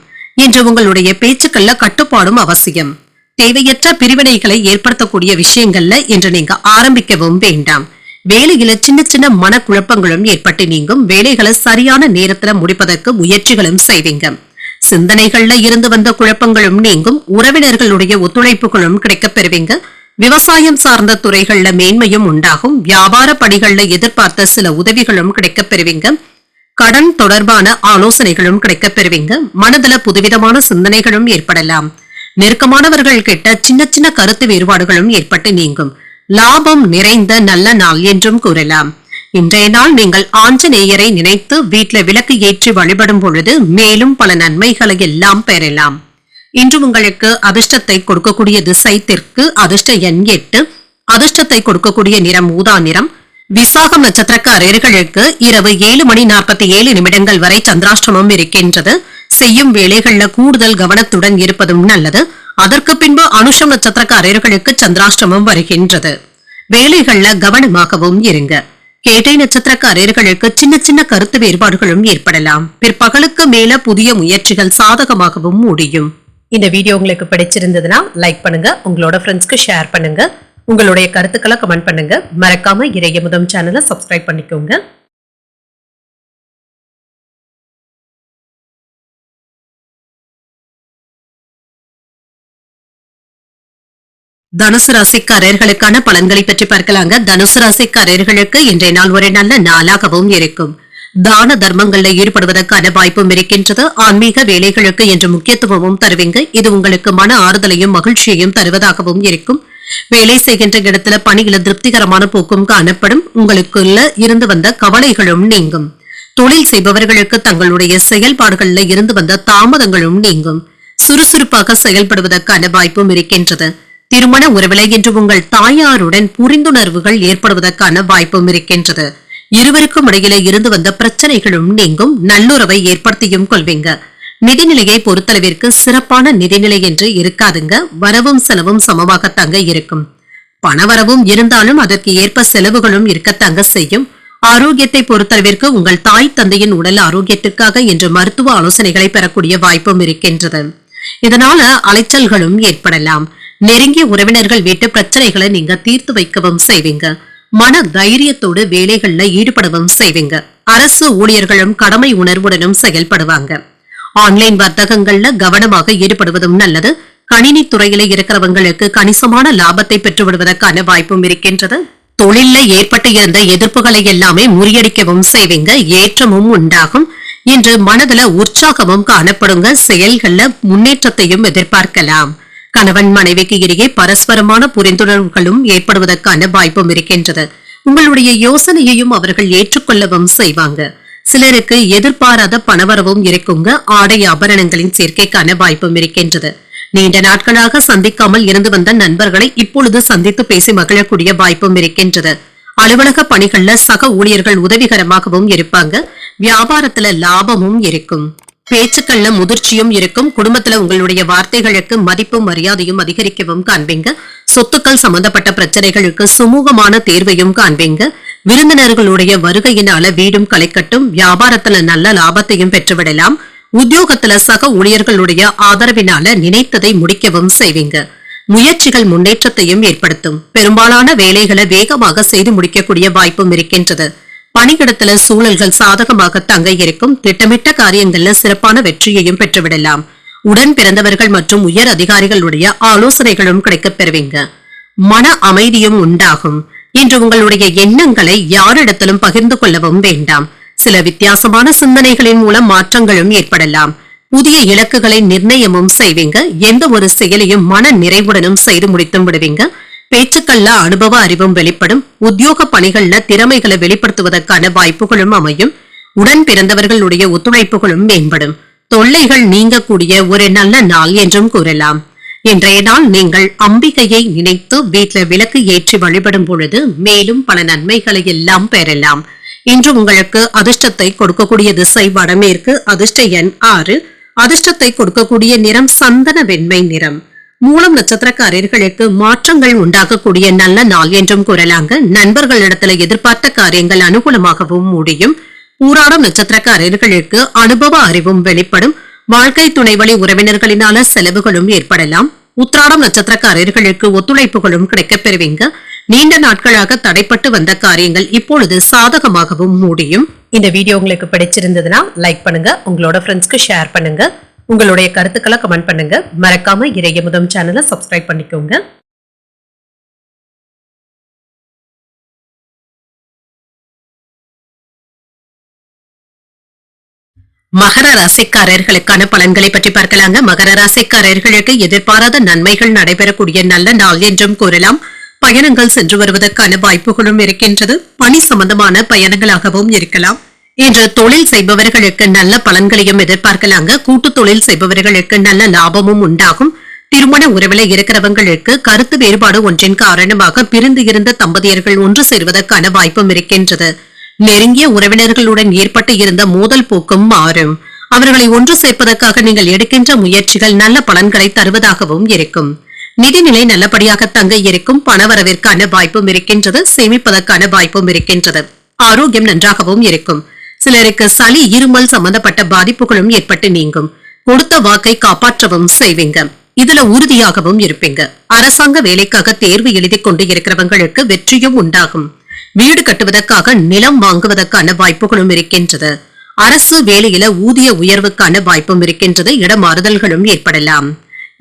இன்று உங்களுடைய பேச்சுக்கள்ல கட்டுப்பாடும் அவசியம். தேவையற்ற பிரிவினைகளை ஏற்படுத்தக்கூடிய விஷயங்கள்ல இன்று நீங்க ஆரம்பிக்கவும் வேண்டாம். வேலையில சின்ன சின்ன மனக்குழப்பங்களும் ஏற்பட்டு நீங்கும். வேலைகளை சரியான நேரத்துல முடிப்பதற்கு முயற்சிகளும் செய்வீங்க. சிந்தனைகள்ல இருந்து வந்த குழப்பங்களும் நீங்கும். உறவினர்களுடைய ஒத்துழைப்புகளும் கிடைக்கப் பெறுவீங்க. விவசாயம் சார்ந்த துறைகள்ல மேன்மையும் உண்டாகும். வியாபார பணிகள்ல எதிர்பார்த்த சில உதவிகளும் கிடைக்கப் பெறுவீங்க. கடன் தொடர்பான ஆலோசனைகளும் கிடைக்கப் பெறுவீங்க. மனதுல புதுவிதமான சிந்தனைகளும் ஏற்படலாம். நெருக்கமானவர்கள் கிட்ட சின்ன சின்ன கருத்து வேறுபாடுகளும் ஏற்பட்டு நீங்கும். லாபம் நிறைந்த நல்ல நாள் என்றும் கூறலாம். இன்றைய நாள் நீங்கள் ஆஞ்சநேயரை நினைத்து வீட்டுல விளக்கு ஏற்றி வழிபடும் பொழுது மேலும் பல நன்மைகளை எல்லாம் பெறலாம். இன்று உங்களுக்கு அதிர்ஷ்டத்தை கொடுக்கக்கூடிய திசை தெற்கு. அதிர்ஷ்ட எண் 8. அதிர்ஷ்டத்தை கொடுக்கக்கூடிய நிறம் ஊதா நிறம். விசாகம் நட்சத்திரக்காரர்களுக்கு இரவு 7:47 வரை சந்திராஷ்டமம் இருக்கின்றது. செய்யும் வேலைகள்ல கூடுதல் கவனத்துடன் இருப்பதும் நல்லது. அதற்கு பின்பு அனுஷம் நட்சத்திரக்காரர்களுக்கு சந்திராஷ்டமம் வருகின்றது. வேலைகள்ல கவனமாகவும் இருங்க. கேட்டை நட்சத்திரக்காரர்களுக்கு சின்ன சின்ன கருத்து வேறுபாடுகளும் ஏற்படலாம். பிற்பகலுக்கு மேல புதிய முயற்சிகள் சாதகமாகவும் முடியும். இந்த வீடியோ உங்களுக்கு பிடிச்சிருந்ததுன்னா லைக் பண்ணுங்க, உங்களோட ஃப்ரெண்ட்ஸ்க்கு ஷேர் பண்ணுங்க, உங்களுடைய கருத்துக்களை கமெண்ட் பண்ணுங்க. மறக்காம இறையமுதம் சேனலை சப்ஸ்கிரைப் பண்ணிக்கோங்க. தனுசு ராசிக்காரர்களுக்கான பலன்களை பற்றி பார்க்கலாங்க. தனுசு ராசிக்காரர்களுக்கு இன்றைய நாள் ஒரு நல்ல நாளாகவும் இருக்கும். தான தர்மங்கள்ல ஈடுபடுவதற்கான வாய்ப்பும் இருக்கின்றது. ஆன்மீக வேலைகளுக்கு என்று முக்கியத்துவமும் தருவீங்க. இது உங்களுக்கு மன ஆறுதலையும் மகிழ்ச்சியையும் தருவதாகவும் இருக்கும். வேலை செய்கின்ற இடத்துல பணியில திருப்திகரமான போக்கும் காணப்படும். உங்களுக்குள்ள இருந்து வந்த கவலைகளும் நீங்கும். தொழில் செய்பவர்களுக்கு தங்களுடைய செயல்பாடுகள்ல இருந்து வந்த தாமதங்களும் நீங்கும். சுறுசுறுப்பாக செயல்படுவதற்கான வாய்ப்பும் இருக்கின்றது. திருமண உறவில இன்று உங்கள் தாயாருடன் புரிந்துணர்வுகள் ஏற்படுவதற்கான வாய்ப்பும் இருக்கின்றது. இருவருக்கும் இடையில இருந்து வந்த பிரச்சனைகளும் நீங்கும். நல்லுறவை ஏற்படுத்தியும் கொள்வீங்க. நிதிநிலையை பொறுத்தளவிற்கு சிறப்பான நிதிநிலை என்று இருக்காதுங்க. வரவும் செலவும் சமமாகத்தாங்க இருக்கும். பணவரவும் இருந்தாலும் அதற்கு ஏற்ப செலவுகளும் இருக்கத்தாங்க செய்யும். ஆரோக்கியத்தை பொறுத்தளவிற்கு உங்கள் தாய் தந்தையின் உடல் ஆரோக்கியத்திற்காக இன்று மருத்துவ ஆலோசனைகளை பெறக்கூடிய வாய்ப்பும் இருக்கின்றது. இதனால அலைச்சல்களும் ஏற்படலாம். நெருங்கிய உறவினர்கள் வீட்டு பிரச்சனைகளை நீங்க தீர்த்து வைக்கவும் செய்வீங்க. மன தைரியத்தோடு வேலைகள்ல ஈடுபடவும் செய்வீங்க. அரசு ஊழியர்களும் கடமை உணர்வுடனும் செயல்படுவாங்க. ஆன்லைன் வர்த்தகங்கள்ல கவனமாக ஈடுபடுவதும் நல்லது. கணினி துறையில இருக்கிறவங்களுக்கு கணிசமான லாபத்தை பெற்றுவிடுவதற்கான வாய்ப்பும் இருக்கின்றது. தொழில ஏற்பட்டு இருந்த எதிர்ப்புகளை எல்லாமே முறியடிக்கவும் செய்வீங்க. ஏற்றமும் உண்டாகும். இன்று மனதுல உற்சாகமும் காணப்படுங்க. செயல்கள்ல முன்னேற்றத்தையும் எதிர்பார்க்கலாம். கணவன் மனைவிக்கு இடையே பரஸ்பரமான புரிந்துணர்வுகளும் ஏற்படுவதற்கான வாய்ப்பும் இருக்கின்றது. உங்களுடைய யோசனையையும் அவர்கள் ஏற்றுக்கொள்ளவும் செய்வாங்க. சிலருக்கு எதிர்பாராத பணவரவும் இருக்குங்க. ஆடை ஆபரணங்களின் சேர்க்கைக்கான வாய்ப்பும் இருக்கின்றது. நீண்ட நாட்களாக சந்திக்காமல் இருந்து வந்த நண்பர்களை இப்பொழுது சந்தித்து பேசி மகிழக்கூடிய வாய்ப்பும் இருக்கின்றது. அலுவலக பணிகள்ல சக ஊழியர்கள் உதவிகரமாகவும் இருப்பாங்க. வியாபாரத்துல லாபமும் இருக்கும். பேச்சுக்கள்ல முதிர்ச்சியும் இருக்கும். குடும்பத்துல உங்களுடைய வார்த்தைகளுக்கு மதிப்பும் மரியாதையும் அதிகரிக்கவும் காண்பீங்க. சொத்துக்கள் சம்பந்தப்பட்ட பிரச்சனைகளுக்கு சுமூகமான தேர்வையும் காண்பீங்க. விருந்தினர்களுடைய வருகையினால வீடும் களைக்கட்டும். வியாபாரத்துல நல்ல லாபத்தையும் பெற்றுவிடலாம். உத்தியோகத்துல சக ஊழியர்களுடைய ஆதரவினால நினைத்ததை முடிக்கவும் செய்வீங்க. முயற்சிகள் முன்னேற்றத்தையும் ஏற்படுத்தும். பெரும்பாலான வேலைகளை வேகமாக செய்து முடிக்கக்கூடிய வாய்ப்பும் இருக்கின்றது. பணியிடத்துல சூழல்கள் சாதகமாக தங்க இருக்கும். திட்டமிட்ட காரியங்கள்ல சிறப்பான வெற்றியையும் பெற்றுவிடலாம். உடன் பிறந்தவர்கள் மற்றும் உயர் அதிகாரிகளுடைய ஆலோசனைகளும் கிடைக்கப் பெறுவீங்க. மன அமைதியும் உண்டாகும். இன்று உங்களுடைய எண்ணங்களை யாரிடத்திலும் பகிர்ந்து கொள்ளவும் வேண்டாம். சில வித்தியாசமான சிந்தனைகளின் மூலம் மாற்றங்களும் ஏற்படலாம். புதிய இலக்குகளை நிர்ணயமும் செய்வீங்க. எந்த ஒரு செயலையும் மன நிறைவுடனும் செய்து முடித்தும் விடுவீங்க. பேச்சுக்கள்ல அனுபவ அறிவும் வெளிப்படும். உத்தியோக பணிகள்ல திறமைகளை வெளிப்படுத்துவதற்கான வாய்ப்புகளும் அமையும். உடன் பிறந்தவர்களுடைய ஒத்துழைப்புகளும் மேம்படும். தொல்லைகள் நீங்கக்கூடிய ஒரு நல்ல நாள் என்றும் கூறலாம். இன்றைய நாள் நீங்கள் அம்பிகையை நினைத்து வீட்டுல விளக்கு ஏற்றி வழிபடும் பொழுது மேலும் பல நன்மைகளை எல்லாம் பெறலாம். இன்று உங்களுக்கு அதிர்ஷ்டத்தை கொடுக்கக்கூடிய திசை வடமேற்கு. அதிர்ஷ்ட எண் 6. அதிர்ஷ்டத்தை கொடுக்கக்கூடிய நிறம் சந்தன வெண்மை நிறம். மூலம் நட்சத்திரக்காரர்களுக்கு மாற்றங்கள் உண்டாகக்கூடிய நல்ல நாள் என்றும் கூறலாங்க. நண்பர்களிடத்துல எதிர்பார்த்த காரியங்கள் அனுகூலமாகவும் முடியும். பூராடம் நட்சத்திரக்காரர்களுக்கு அனுபவ அறிவும் வெளிப்படும். வாழ்க்கை துணை வழி உறவினர்களினால செலவுகளும் ஏற்படலாம். உத்திராடம் நட்சத்திரக்காரர்களுக்கு ஒத்துழைப்புகளும் கிடைக்கப் பெறுவீங்க. நீண்ட நாட்களாக தடைப்பட்டு வந்த காரியங்கள் இப்பொழுது சாதகமாகவும் முடியும். இந்த வீடியோ உங்களுக்கு பிடிச்சிருந்ததுன்னா லைக் பண்ணுங்க. உங்களோட ஃப்ரெண்ட்ஸ்க்கு ஷேர் பண்ணுங்க. உங்களுடைய கருத்துக்களை கமெண்ட் பண்ணுங்க. மறக்காம இறையமுதம் சேனலை சப்ஸ்கிரைப் பண்ணிக்கோங்க. மகர ராசிக்காரர்களுக்கான பலன்களை பற்றி பார்க்கலாங்க. மகர ராசிக்காரர்களுக்கு எதிர்பாராத நன்மைகள் நடைபெறக்கூடிய நல்ல நாள் என்றும் கூறலாம். பயணங்கள் சென்று வருவதற்கான வாய்ப்புகளும் இருக்கின்றது. பணி சம்பந்தமான பயணங்களாகவும் இருக்கலாம். இன்று தொழில் செய்பவர்களுக்கு நல்ல பலன்களையும் எதிர்பார்க்கலாங்க. கூட்டு தொழில் செய்பவர்களுக்கு நல்ல லாபமும் உண்டாகும். திருமண உறவில இருக்கிறவங்களுக்கு கருத்து வேறுபாடு ஒன்றின் காரணமாக பிரிந்து இருந்த தம்பதியர்கள் ஒன்று சேர்வதற்கான வாய்ப்பும் இருக்கின்றது. நெருங்கிய உறவினர்களுடன் ஏற்பட்டு இருந்த மோதல் போக்கும் மாறும். அவர்களை ஒன்று சேர்ப்பதற்காக நீங்கள் எடுக்கின்ற முயற்சிகள் நல்ல பலன்களை தருவதாகவும் இருக்கும். நிதிநிலை நல்லபடியாக தங்க இருக்கும். பணவரவிற்கான வாய்ப்பும் இருக்கின்றது. சேமிப்பதற்கான வாய்ப்பும் இருக்கின்றது. ஆரோக்கியம் நன்றாகவும் இருக்கும். சிலருக்கு சளி இருமல் சம்பந்தப்பட்ட பாதிப்புகளும் ஏற்பட்டு நீங்கும். கொடுத்த வாக்கை காப்பாற்றவும் செய்வீங்க. இதுல உறுதியாகவும் இருப்பீங்க. அரசாங்க வேலைக்காக தேர்வு எழுதி கொண்டு இருக்கிறவங்களுக்கு வெற்றியும் உண்டாகும். வீடு கட்டுவதற்காக நிலம் வாங்குவதற்கான வாய்ப்புகளும் இருக்கின்றது. அரசு வேலையில ஊதிய உயர்வுக்கான வாய்ப்பும் இருக்கின்றது. இடமாறுதல்களும் ஏற்படலாம்.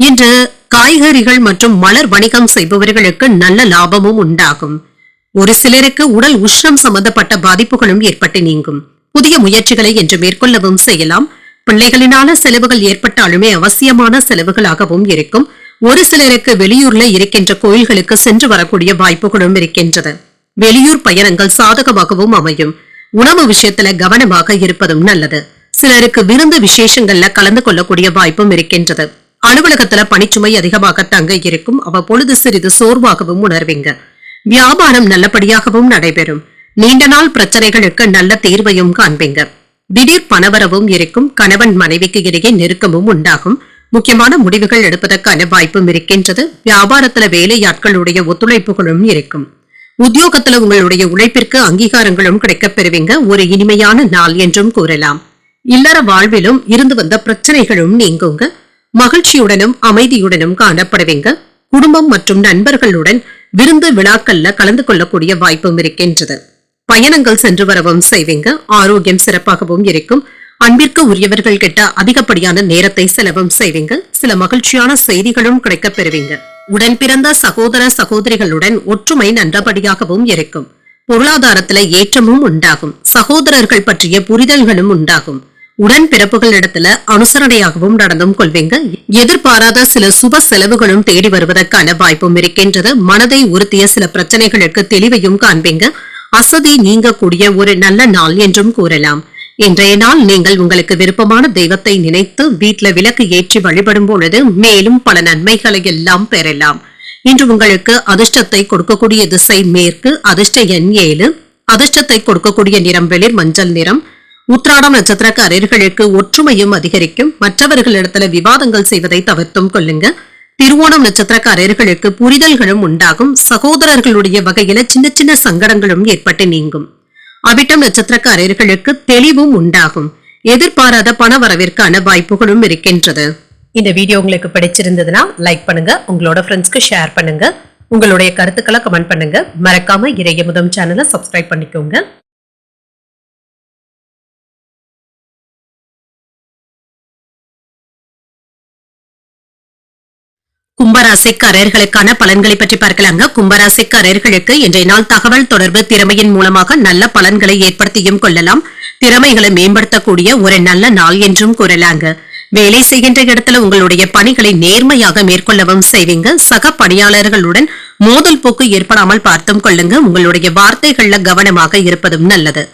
இன்று காய்கறிகள் மற்றும் மலர் வணிகம் செய்பவர்களுக்கு நல்ல லாபமும் உண்டாகும். ஒரு சிலருக்கு உடல் உஷ்ணம் சம்பந்தப்பட்ட பாதிப்புகளும் ஏற்பட்டு நீங்கும். புதிய முயற்சிகளை என்று மேற்கொள்ளவும் செய்யலாம். பிள்ளைகளினால செலவுகள் ஏற்பட்டாலுமே அவசியமான செலவுகளாகவும் இருக்கும். ஒரு சிலருக்கு வெளியூர்ல இருக்கின்ற கோயில்களுக்கு சென்று வரக்கூடிய வாய்ப்புகளும் இருக்கின்றது. வெளியூர் பயணங்கள் சாதகமாகவும் அமையும். உணவு விஷயத்துல கவனமாக இருப்பதும் நல்லது. சிலருக்கு விருந்து விசேஷங்கள்ல கலந்து கொள்ளக்கூடிய வாய்ப்பும் இருக்கின்றது. அலுவலகத்துல பணிச்சுமை அதிகமாக தங்க இருக்கும். அவ்வப்பொழுது சிறிது சோர்வாகவும் உணர்வீங்க. வியாபாரம் நல்லபடியாகவும் நடைபெறும். நீண்ட நாள் பிரச்சனைகளுக்கு நல்ல தீர்வையும் காண்பீங்க. திடீர் பணவரவும் இருக்கும். கணவன் மனைவிக்கு இடையே நெருக்கமும் உண்டாகும். முக்கியமான முடிவுகள் எடுப்பதற்கான வாய்ப்பும் இருக்கின்றது. வியாபாரத்துல வேலையாட்களுடைய ஒத்துழைப்புகளும் இருக்கும். உத்தியோகத்துல உங்களுடைய உழைப்பிற்கு அங்கீகாரங்களும் கிடைக்கப் பெறுவீங்க. ஒரு இனிமையான நாள் என்றும் கூறலாம். இல்லற வாழ்விலும் இருந்து வந்த பிரச்சனைகளும் நீங்குங்க. மகிழ்ச்சியுடனும் அமைதியுடனும் காணப்படுவீங்க. குடும்பம் மற்றும் நண்பர்களுடன் விருந்து விழாக்கள்ல கலந்து கொள்ளக்கூடிய வாய்ப்பும் இருக்கின்றது. பயணங்கள் சென்று வரவும் செய்வீங்க. ஆரோக்கியம் சிறப்பாகவும் இருக்கும். அன்பிற்கு உரியவர்கள் கிட்ட அதிகப்படியான நேரத்தை செலவும் செய்வீங்க. சில மகிழ்ச்சியான செய்திகளும் கிடைக்கப் பெறுவீங்க. உடன் பிறந்த சகோதர சகோதரிகளுடன் ஒற்றுமை நன்றபடியாகவும் இருக்கும். பொருளாதாரத்துல ஏற்றமும் உண்டாகும். சகோதரர்கள் பற்றிய புரிதல்களும் உண்டாகும். உடன் பிறப்புகளிடத்துல அனுசரணையாகவும் நடந்தும் கொள்வீங்க. எதிர்பாராத சில சுப செலவுகளும் தேடி வருவதற்கான வாய்ப்பும் இருக்கின்றது. மனதை உறுத்திய சில பிரச்சனைகளுக்கு தெளிவையும் காண்பீங்க. அசதி நீங்கக்கூடிய ஒரு நல்ல நாள் என்றும் கூறலாம். இன்றைய நாள் நீங்கள் உங்களுக்கு விருப்பமான தெய்வத்தை நினைத்து வீட்டுல விளக்கு ஏற்றி வழிபடும் பொழுது மேலும் பல நன்மைகளை எல்லாம் பெறலாம். இன்று உங்களுக்கு அதிர்ஷ்டத்தை கொடுக்கக்கூடிய திசை மேற்கு. அதிர்ஷ்ட எண் 7. அதிர்ஷ்டத்தை கொடுக்கக்கூடிய நிறம் வெளிர் மஞ்சள் நிறம். உத்திராடம் நட்சத்திரக்காரர்களுக்கு ஒற்றுமையும் அதிகரிக்கும். மற்றவர்களிடத்துல விவாதங்கள் செய்வதை தவிர்த்தும் கொள்ளுங்க. திருவோணம் நட்சத்திரக்காரர்களுக்கு புரிதல்களும் உண்டாகும். சகோதரர்களுடைய வகையில சின்ன சின்ன சங்கடங்களும் ஏற்பட்டு நீங்கும். அவிட்டம் நட்சத்திரக்காரர்களுக்கு தெளிவும் உண்டாகும். எதிர்பாராத பண வரவிற்கான வாய்ப்புகளும் இருக்கின்றது. இந்த வீடியோ உங்களுக்கு பிடிச்சிருந்ததுன்னா லைக் பண்ணுங்க. உங்களோட ஃப்ரெண்ட்ஸ்க்கு ஷேர் பண்ணுங்க. உங்களுடைய கருத்துக்களை கமெண்ட் பண்ணுங்க. மறக்காம இறையமுதம் சேனலை சப்ஸ்கிரைப் பண்ணிக்கோங்க. கும்பராசிக்காரர்களுக்கான பலன்களை பற்றி பார்க்கலாங்க. கும்பராசிக்காரர்களுக்கு இன்றைய நாள் தகவல் தொடர்பு திறமையின் மூலமாக நல்ல பலன்களை ஏற்படுத்தியும் கொள்ளலாம். திறமைகளை மேம்படுத்தக்கூடிய ஒரு நல்ல நாள் என்றும் கூறலாங்க. வேலை செய்கின்ற இடத்துல உங்களுடைய பணிகளை நேர்மையாக மேற்கொள்ளவும் செய்வீங்க. சக பணியாளர்களுடன் மோதல் போக்கு ஏற்படாமல் பார்த்தும் கொள்ளுங்க. உங்களுடைய வார்த்தைகள்ல கவனமாக இருப்பதும் நல்லது.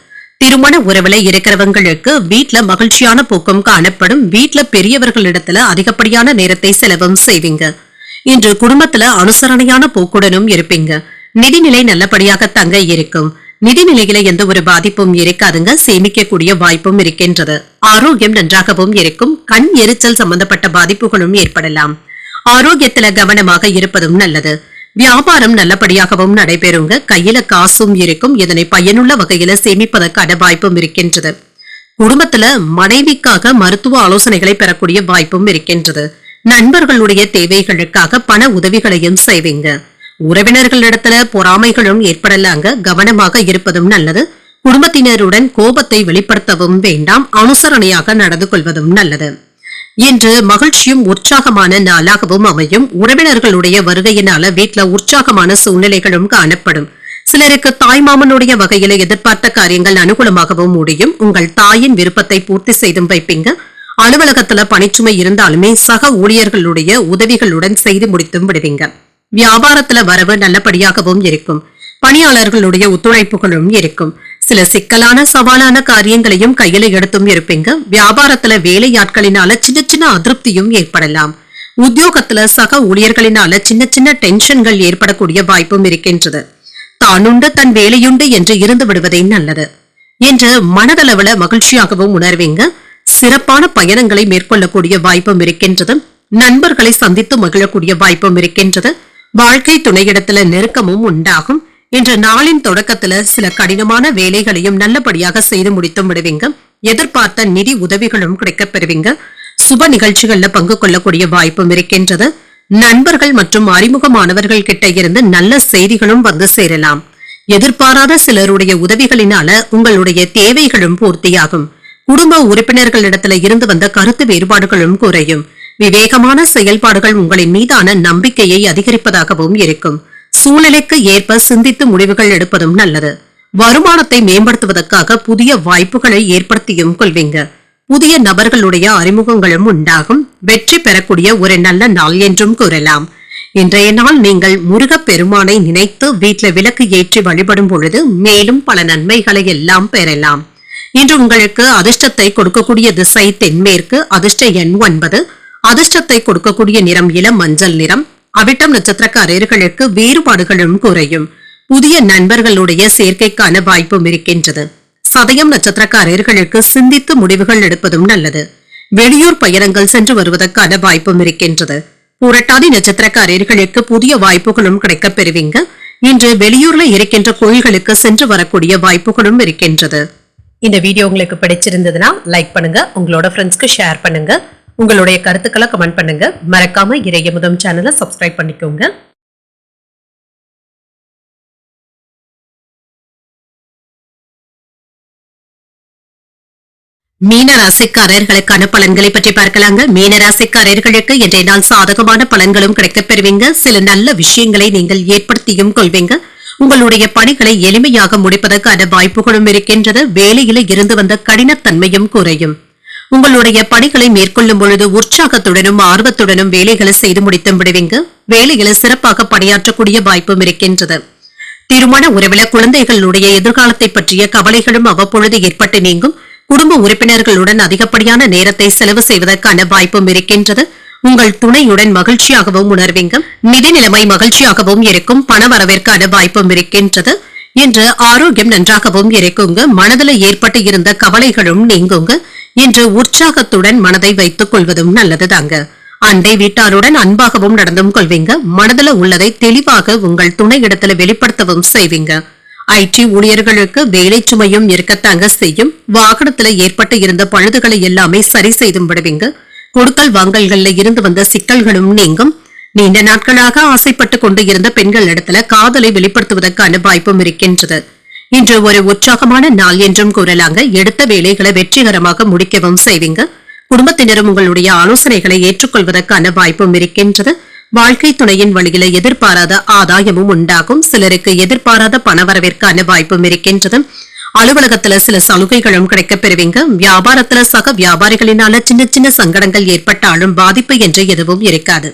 திருமண உறவுல இருக்கிறவங்களுக்கு வீட்டுல மகிழ்ச்சியான போக்கும் காணப்படும். வீட்டுல பெரியவர்களிடத்துல அதிகப்படியான நேரத்தை செலவும் செய்வீங்க. இன்று குடும்பத்துல அனுசரணையான போக்குடனும் இருப்பீங்க. நிதிநிலை நல்லபடியாக தங்க இருக்கும். நிதிநிலையில எந்த ஒரு பாதிப்பும் இருக்காதுங்க. சேமிக்கக்கூடிய வாய்ப்பும் இருக்கின்றது. ஆரோக்கியம் நன்றாகவும் இருக்கும். கண் எரிச்சல் சம்பந்தப்பட்ட பாதிப்புகளும் ஏற்படலாம். ஆரோக்கியத்துல கவனமாக இருப்பதும் நல்லது. வியாபாரம் நல்லபடியாகவும் நடைபெறுங்க. கையில காசும் இருக்கும். இதனை பயனுள்ள வகையில சேமிப்பதற்கான வாய்ப்பும் இருக்கின்றது. குடும்பத்துல மனைவிக்காக மருத்துவ ஆலோசனைகளை பெறக்கூடிய வாய்ப்பும் இருக்கின்றது. நண்பர்களுடைய தேவைகளுக்காக பண உதவிகளையும் செய்வீங்க. உறவினர்களிடத்துல பொறாமைகளும் ஏற்படலாங்க. கவனமாக இருப்பதும் நல்லது. குடும்பத்தினருடன் கோபத்தை வெளிப்படுத்தவும் வேண்டாம். அனுசரணையாக நடந்து கொள்வதும் நல்லது. இன்று மகிழ்ச்சியும் உற்சாகமான நாளாகவும் அமையும். உறவினர்களுடைய வருகையினால வீட்டுல உற்சாகமான சூழ்நிலைகளும் காணப்படும். சிலருக்கு தாய்மாமனுடைய வகையில எதிர்பார்த்த காரியங்கள் அனுகூலமாகவும் முடியும். உங்கள் தாயின் விருப்பத்தை பூர்த்தி செய்தும் வைப்பீங்க. அலுவலகத்துல பணிச்சுமை இருந்தாலுமே சக ஊழியர்களுடைய உதவிகளுடன் செய்து முடித்தும் விடுவீங்க. வியாபாரத்துல வரவு நல்லபடியாகவும் இருக்கும். பணியாளர்களுடைய ஒத்துழைப்புகளும் இருக்கும். சில சிக்கலான சவாலான காரியங்களையும் கையில எடுத்தும் இருப்பீங்க. வியாபாரத்துல வேலையாட்களினால சின்ன சின்ன அதிருப்தியும் ஏற்படலாம். உத்தியோகத்துல சக ஊழியர்களினால சின்ன சின்ன டென்ஷன்கள் ஏற்படக்கூடிய வாய்ப்பும் இருக்கின்றது. தானுண்டு தன் வேலையுண்டு என்று இருந்து விடுவதே நல்லது. என்று மனதளவுல மகிழ்ச்சியாகவும் உணர்வீங்க. சிறப்பான பயணங்களை மேற்கொள்ளக்கூடிய வாய்ப்பும் இருக்கின்றது. நண்பர்களை சந்தித்து மகிழக்கூடிய வாய்ப்பும் இருக்கின்றது. வாழ்க்கை துணையிடத்துல நெருக்கமும் உண்டாகும். இன்ற நாளின் தொடக்கத்துல சில கடினமான வேலைகளையும் நல்லபடியாக செய்து முடித்தும் விடுவீங்க. எதிர்பார்த்த நிதி உதவிகளும் கிடைக்கப் பெறுவீங்க. சுப நிகழ்ச்சிகள்ல பங்கு கொள்ளக்கூடிய வாய்ப்பும் இருக்கின்றது. நண்பர்கள் மற்றும் அறிமுகமானவர்கள் கிட்ட இருந்து நல்ல செய்திகளும் வந்து சேரலாம். எதிர்பாராத சிலருடைய உதவிகளினால உங்களுடைய தேவைகளும் பூர்த்தியாகும். குடும்ப உறுப்பினர்களிடத்துல இருந்து வந்த கருத்து வேறுபாடுகளும் குறையும். விவேகமான செயல்பாடுகள் உங்களின் மீதான நம்பிக்கையை அதிகரிப்பதாகவும் இருக்கும். சூழ்நிலைக்கு ஏற்ப சிந்தித்து முடிவுகள் எடுப்பதும் நல்லது. வருமானத்தை மேம்படுத்துவதற்காக புதிய வாய்ப்புகளை ஏற்படுத்தியும் கொள்வீங்க. புதிய நபர்களுடைய அறிமுகங்களும் உண்டாகும். வெற்றி பெறக்கூடிய ஒரு நல்ல நாள் என்றும் கூறலாம். இன்றைய நாள் நீங்கள் முருகப் பெருமானை நினைத்து வீட்டில விளக்கு ஏற்றி வழிபடும் பொழுது மேலும் பல நன்மைகளை எல்லாம் பெறலாம். இன்று உங்களுக்கு அதிர்ஷ்டத்தை கொடுக்கக்கூடிய திசை தென்மேற்கு. அதிர்ஷ்ட எண் 9. அதிர்ஷ்டத்தை கொடுக்கக்கூடிய நிறம் இளம் மஞ்சள் நிறம். அவிட்டம் நட்சத்திரக்காரர்களுக்கு வேறுபாடுகளும் குறையும். புதிய நண்பர்களுடைய சேர்க்கைக்கான வாய்ப்பும் இருக்கின்றது. சதயம் நட்சத்திரக்காரர்களுக்கு சிந்தித்து முடிவுகள் எடுப்பதும் நல்லது. வெளியூர் பயணங்கள் சென்று வருவதற்கான வாய்ப்பும் இருக்கின்றது. புரட்டாதி நட்சத்திரக்காரர்களுக்கு புதிய வாய்ப்புகளும் கிடைக்கப் பெறுவீங்க. இன்று வெளியூர்ல இருக்கின்ற கோயில்களுக்கு சென்று வரக்கூடிய வாய்ப்புகளும் இருக்கின்றது. இந்த வீடியோ உங்களுக்கு பிடிச்சிருந்ததுன்னா லைக் பண்ணுங்க, உங்களோட ஃப்ரெண்ட்ஸ்க்கு ஷேர் பண்ணுங்க, உங்களுடைய கருத்துக்களை கமெண்ட் பண்ணுங்க. மறக்காம இறையமுதம் சேனலை சப்ஸ்கிரைப் பண்ணிக்கோங்க. மீன ராசிக்காரர்களுக்கான பலன்களை பற்றி பார்க்கலாங்க. மீன ராசிக்காரர்களுக்கு இன்றைய நாள் சாதகமான பலன்களும் கிடைக்கப் பெறுவீங்க. சில நல்ல விஷயங்களை நீங்கள் ஏற்படுத்தியும் கொள்வீங்க. உங்களுடைய பணிகளை எளிமையாக முடிப்பதற்கான வாய்ப்புகளும் இருக்கின்றது. வேலையில இருந்து வந்த கடினத்தன்மையும் குறையும். உங்களுடைய பணிகளை மேற்கொள்ளும் பொழுது உற்சாகத்துடனும் ஆர்வத்துடனும் வேலைகளை செய்து முடித்து விடுவீங்க. வேலைகளை சிறப்பாக பணியாற்றக்கூடிய வாய்ப்பும் இருக்கின்றது. திருமண உறவில குழந்தைகளுடைய எதிர்காலத்தை பற்றிய கவலைகளும் அவ்வப்பொழுது ஏற்பட்டு நீங்கும். குடும்ப உறுப்பினர்களுடன் அதிகப்படியான நேரத்தை செலவு செய்வதற்கான வாய்ப்பும் இருக்கின்றது. உங்கள் துணையுடன் மகிழ்ச்சியாகவும் உணர்வீங்க. நிதி நிலைமை மகிழ்ச்சியாகவும் இருக்கும். பண வரவிற்கான வாய்ப்பும் இருக்கின்றது. இன்று ஆரோக்கியம் நன்றாகவும் இருக்குங்க. மனதில் ஏற்பட்டு இருந்த கவலைகளும் நீங்குங்க. இன்று உற்சாகத்துடன் மனதை வைத்துக் கொள்வதும் நல்லதுதாங்க. அண்டை வீட்டாருடன் அன்பாகவும் நடந்தும் கொள்வீங்க. மனதில் உள்ளதை தெளிவாக உங்கள் துணையிடத்துல வெளிப்படுத்தவும் செய்வீங்க. ஐடி ஊழியர்களுக்கு வேலை சுமையும் இருக்கத்தாங்க செய்யும். வாகனத்துல ஏற்பட்டு இருந்த பழுதுகளை எல்லாமே சரி செய்தும் விடுவீங்க. கொடுக்கல் வாங்கல்கள்ல இருந்து வந்த சிக்கல்களும் நீங்கும். நீண்ட நாட்களாக ஆசைப்பட்டு கொண்டு இருந்த பெண்கள் இடத்துல காதலை வெளிப்படுத்துவதற்கான வாய்ப்பும் இருக்கின்றது. இன்று ஒரு உற்சாகமான நாள் என்றும் கூறலாங்க. எடுத்த வேலைகளை வெற்றிகரமாக முடிக்கவும் செய்வீங்க. குடும்பத்தினரும் உங்களுடைய ஆலோசனைகளை ஏற்றுக்கொள்வதற்கான வாய்ப்பும் இருக்கின்றது. வாழ்க்கை துணையின் வழியில எதிர்பாராத ஆதாயமும் உண்டாகும். சிலருக்கு எதிர்பாராத பணவரவிற்கான வாய்ப்பும் இருக்கின்றது. அலுவலகத்துல சில சலுகைகளும் கிடைக்கப் பெறுவீங்க. வியாபாரத்துல சக வியாபாரிகளினால சின்ன சின்ன சங்கடங்கள் ஏற்பட்டாலும் பாதிப்பு என்று எதுவும் இருக்காது.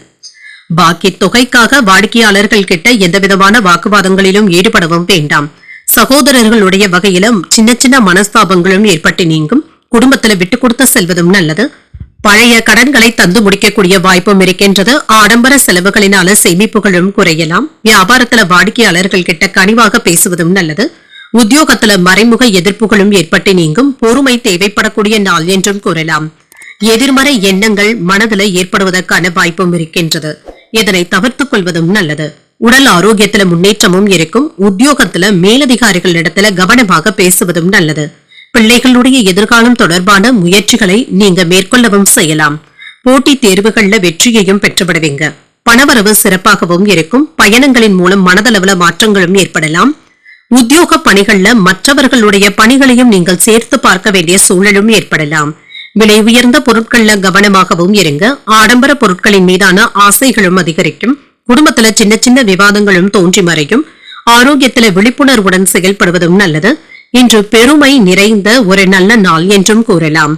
பாக்கி தொகைக்காக வாடிக்கையாளர்கள் கிட்ட எந்தவிதமான வாக்குவாதங்களிலும் ஈடுபடவும் வேண்டாம். சகோதரர்களுடைய வகையிலும் சின்ன சின்ன மனஸ்தாபங்களும் ஏற்பட்டு நீங்கும். குடும்பத்துல விட்டு கொடுத்து செல்வதும் நல்லது. பழைய கடன்களை தந்து முடிக்கக்கூடிய வாய்ப்பும் இருக்கின்றது. ஆடம்பர செலவுகளினால சேமிப்புகளும் குறையலாம். வியாபாரத்துல வாடிக்கையாளர்கள் கிட்ட கனிவாக பேசுவதும் நல்லது. உத்தியோகத்துல மறைமுக எதிர்ப்புகளும் ஏற்பட்டு நீங்கும். பொறுமை தேவைப்படக்கூடிய நாள் என்றும் கூறலாம். எதிர்மறை எண்ணங்கள் மனதில் ஏற்படுவதற்கான வாய்ப்பும் இருக்கின்றது. இதனை தவிர்த்துக் கொள்வதும் நல்லது. உடல் ஆரோக்கியத்துல முன்னேற்றமும் இருக்கும். உத்தியோகத்துல மேலதிகாரிகளிடத்துல கவனமாக பேசுவதும் நல்லது. பிள்ளைகளுடைய எதிர்காலம் தொடர்பான முயற்சிகளை நீங்க மேற்கொள்ளவும் செய்யலாம். போட்டித் தேர்வுகள்ல வெற்றியையும் பெற்றுவிடுவீங்க. பணவரவு சிறப்பாகவும் இருக்கும். பயணங்களின் மூலம் மனதளவுல மாற்றங்களும் ஏற்படலாம். உத்தியோக பணிகள்ல மற்றவர்களுடைய பணிகளையும் நீங்கள் சேர்த்து பார்க்க வேண்டிய சூழலும் ஏற்படலாம். விலை உயர்ந்த பொருட்கள்ல கவனமாகவும் இருங்க. ஆடம்பர பொருட்களின் மீதான ஆசைகளும் அதிகரிக்கும். குடும்பத்துல சின்ன சின்ன விவாதங்களும் தோன்றி மறையும். ஆரோக்கியத்துல விழிப்புணர்வுடன் செயல்படுவதும் நல்லது. இன்று பெருமை நிறைந்த ஒரு நல்ல நாள் என்றும் கூறலாம்.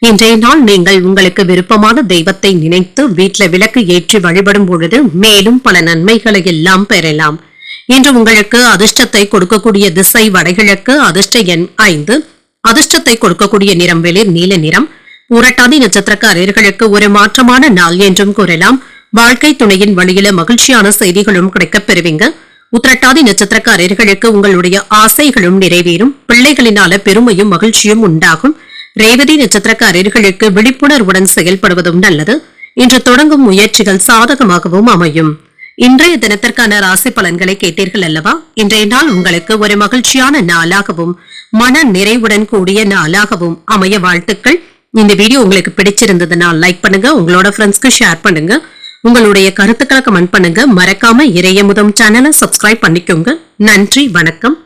இன்றைய நாள் நீங்கள் உங்களுக்கு விருப்பமான தெய்வத்தை நினைத்து வீட்டில விளக்கு ஏற்றி வழிபடும் பொழுது மேலும் பல நன்மைகளை எல்லாம் பெறலாம். இன்று உங்களுக்கு அதிர்ஷ்டத்தை கொடுக்கக்கூடிய திசை வடகிழக்கு. அதிர்ஷ்ட எண் 5. அதிர்ஷ்டத்தை கொடுக்கக்கூடிய நிறம் வெளிர் நீல நிறம். புரட்டாதி நட்சத்திரக்காரர்களுக்கு ஒரு மாற்றமான நாள் என்றும் கூறலாம். வாழ்க்கை துணையின் வழியில மகிழ்ச்சியான செய்திகளும் கிடைக்கப் பெறுவீங்க. உத்திரட்டாதி நட்சத்திரக்காரர்களுக்கு உங்களுடைய ஆசைகளும் நிறைவேறும். பிள்ளைகளினால பெருமையும் மகிழ்ச்சியும் உண்டாகும். ரேவதி நட்சத்திரக்காரர்களுக்கு விழிப்புணர்வுடன் செயல்படுவதும் நல்லது. இன்று தொடங்கும் முயற்சிகள் சாதகமாகவும் அமையும். இன்றைய தினத்திற்கான ராசி பலன்களை கேட்டீர்கள் அல்லவா? இன்றைய நாள் உங்களுக்கு ஒரு மகிழ்ச்சியான நாளாகவும் மன நிறைவுடன் கூடிய நாளாகவும் அமைய வாழ்த்துக்கள். இந்த வீடியோ உங்களுக்கு பிடிச்சிருந்ததுன்னா லைக் பண்ணுங்க, உங்களோட ஃப்ரெண்ட்ஸ்க்கு ஷேர் பண்ணுங்க, உங்களுடைய கருத்துக்களை கமெண்ட் பண்ணுங்க. மறக்காம இறையமுதம் சேனலை சப்ஸ்கிரைப் பண்ணிக்கோங்க. நன்றி, வணக்கம்.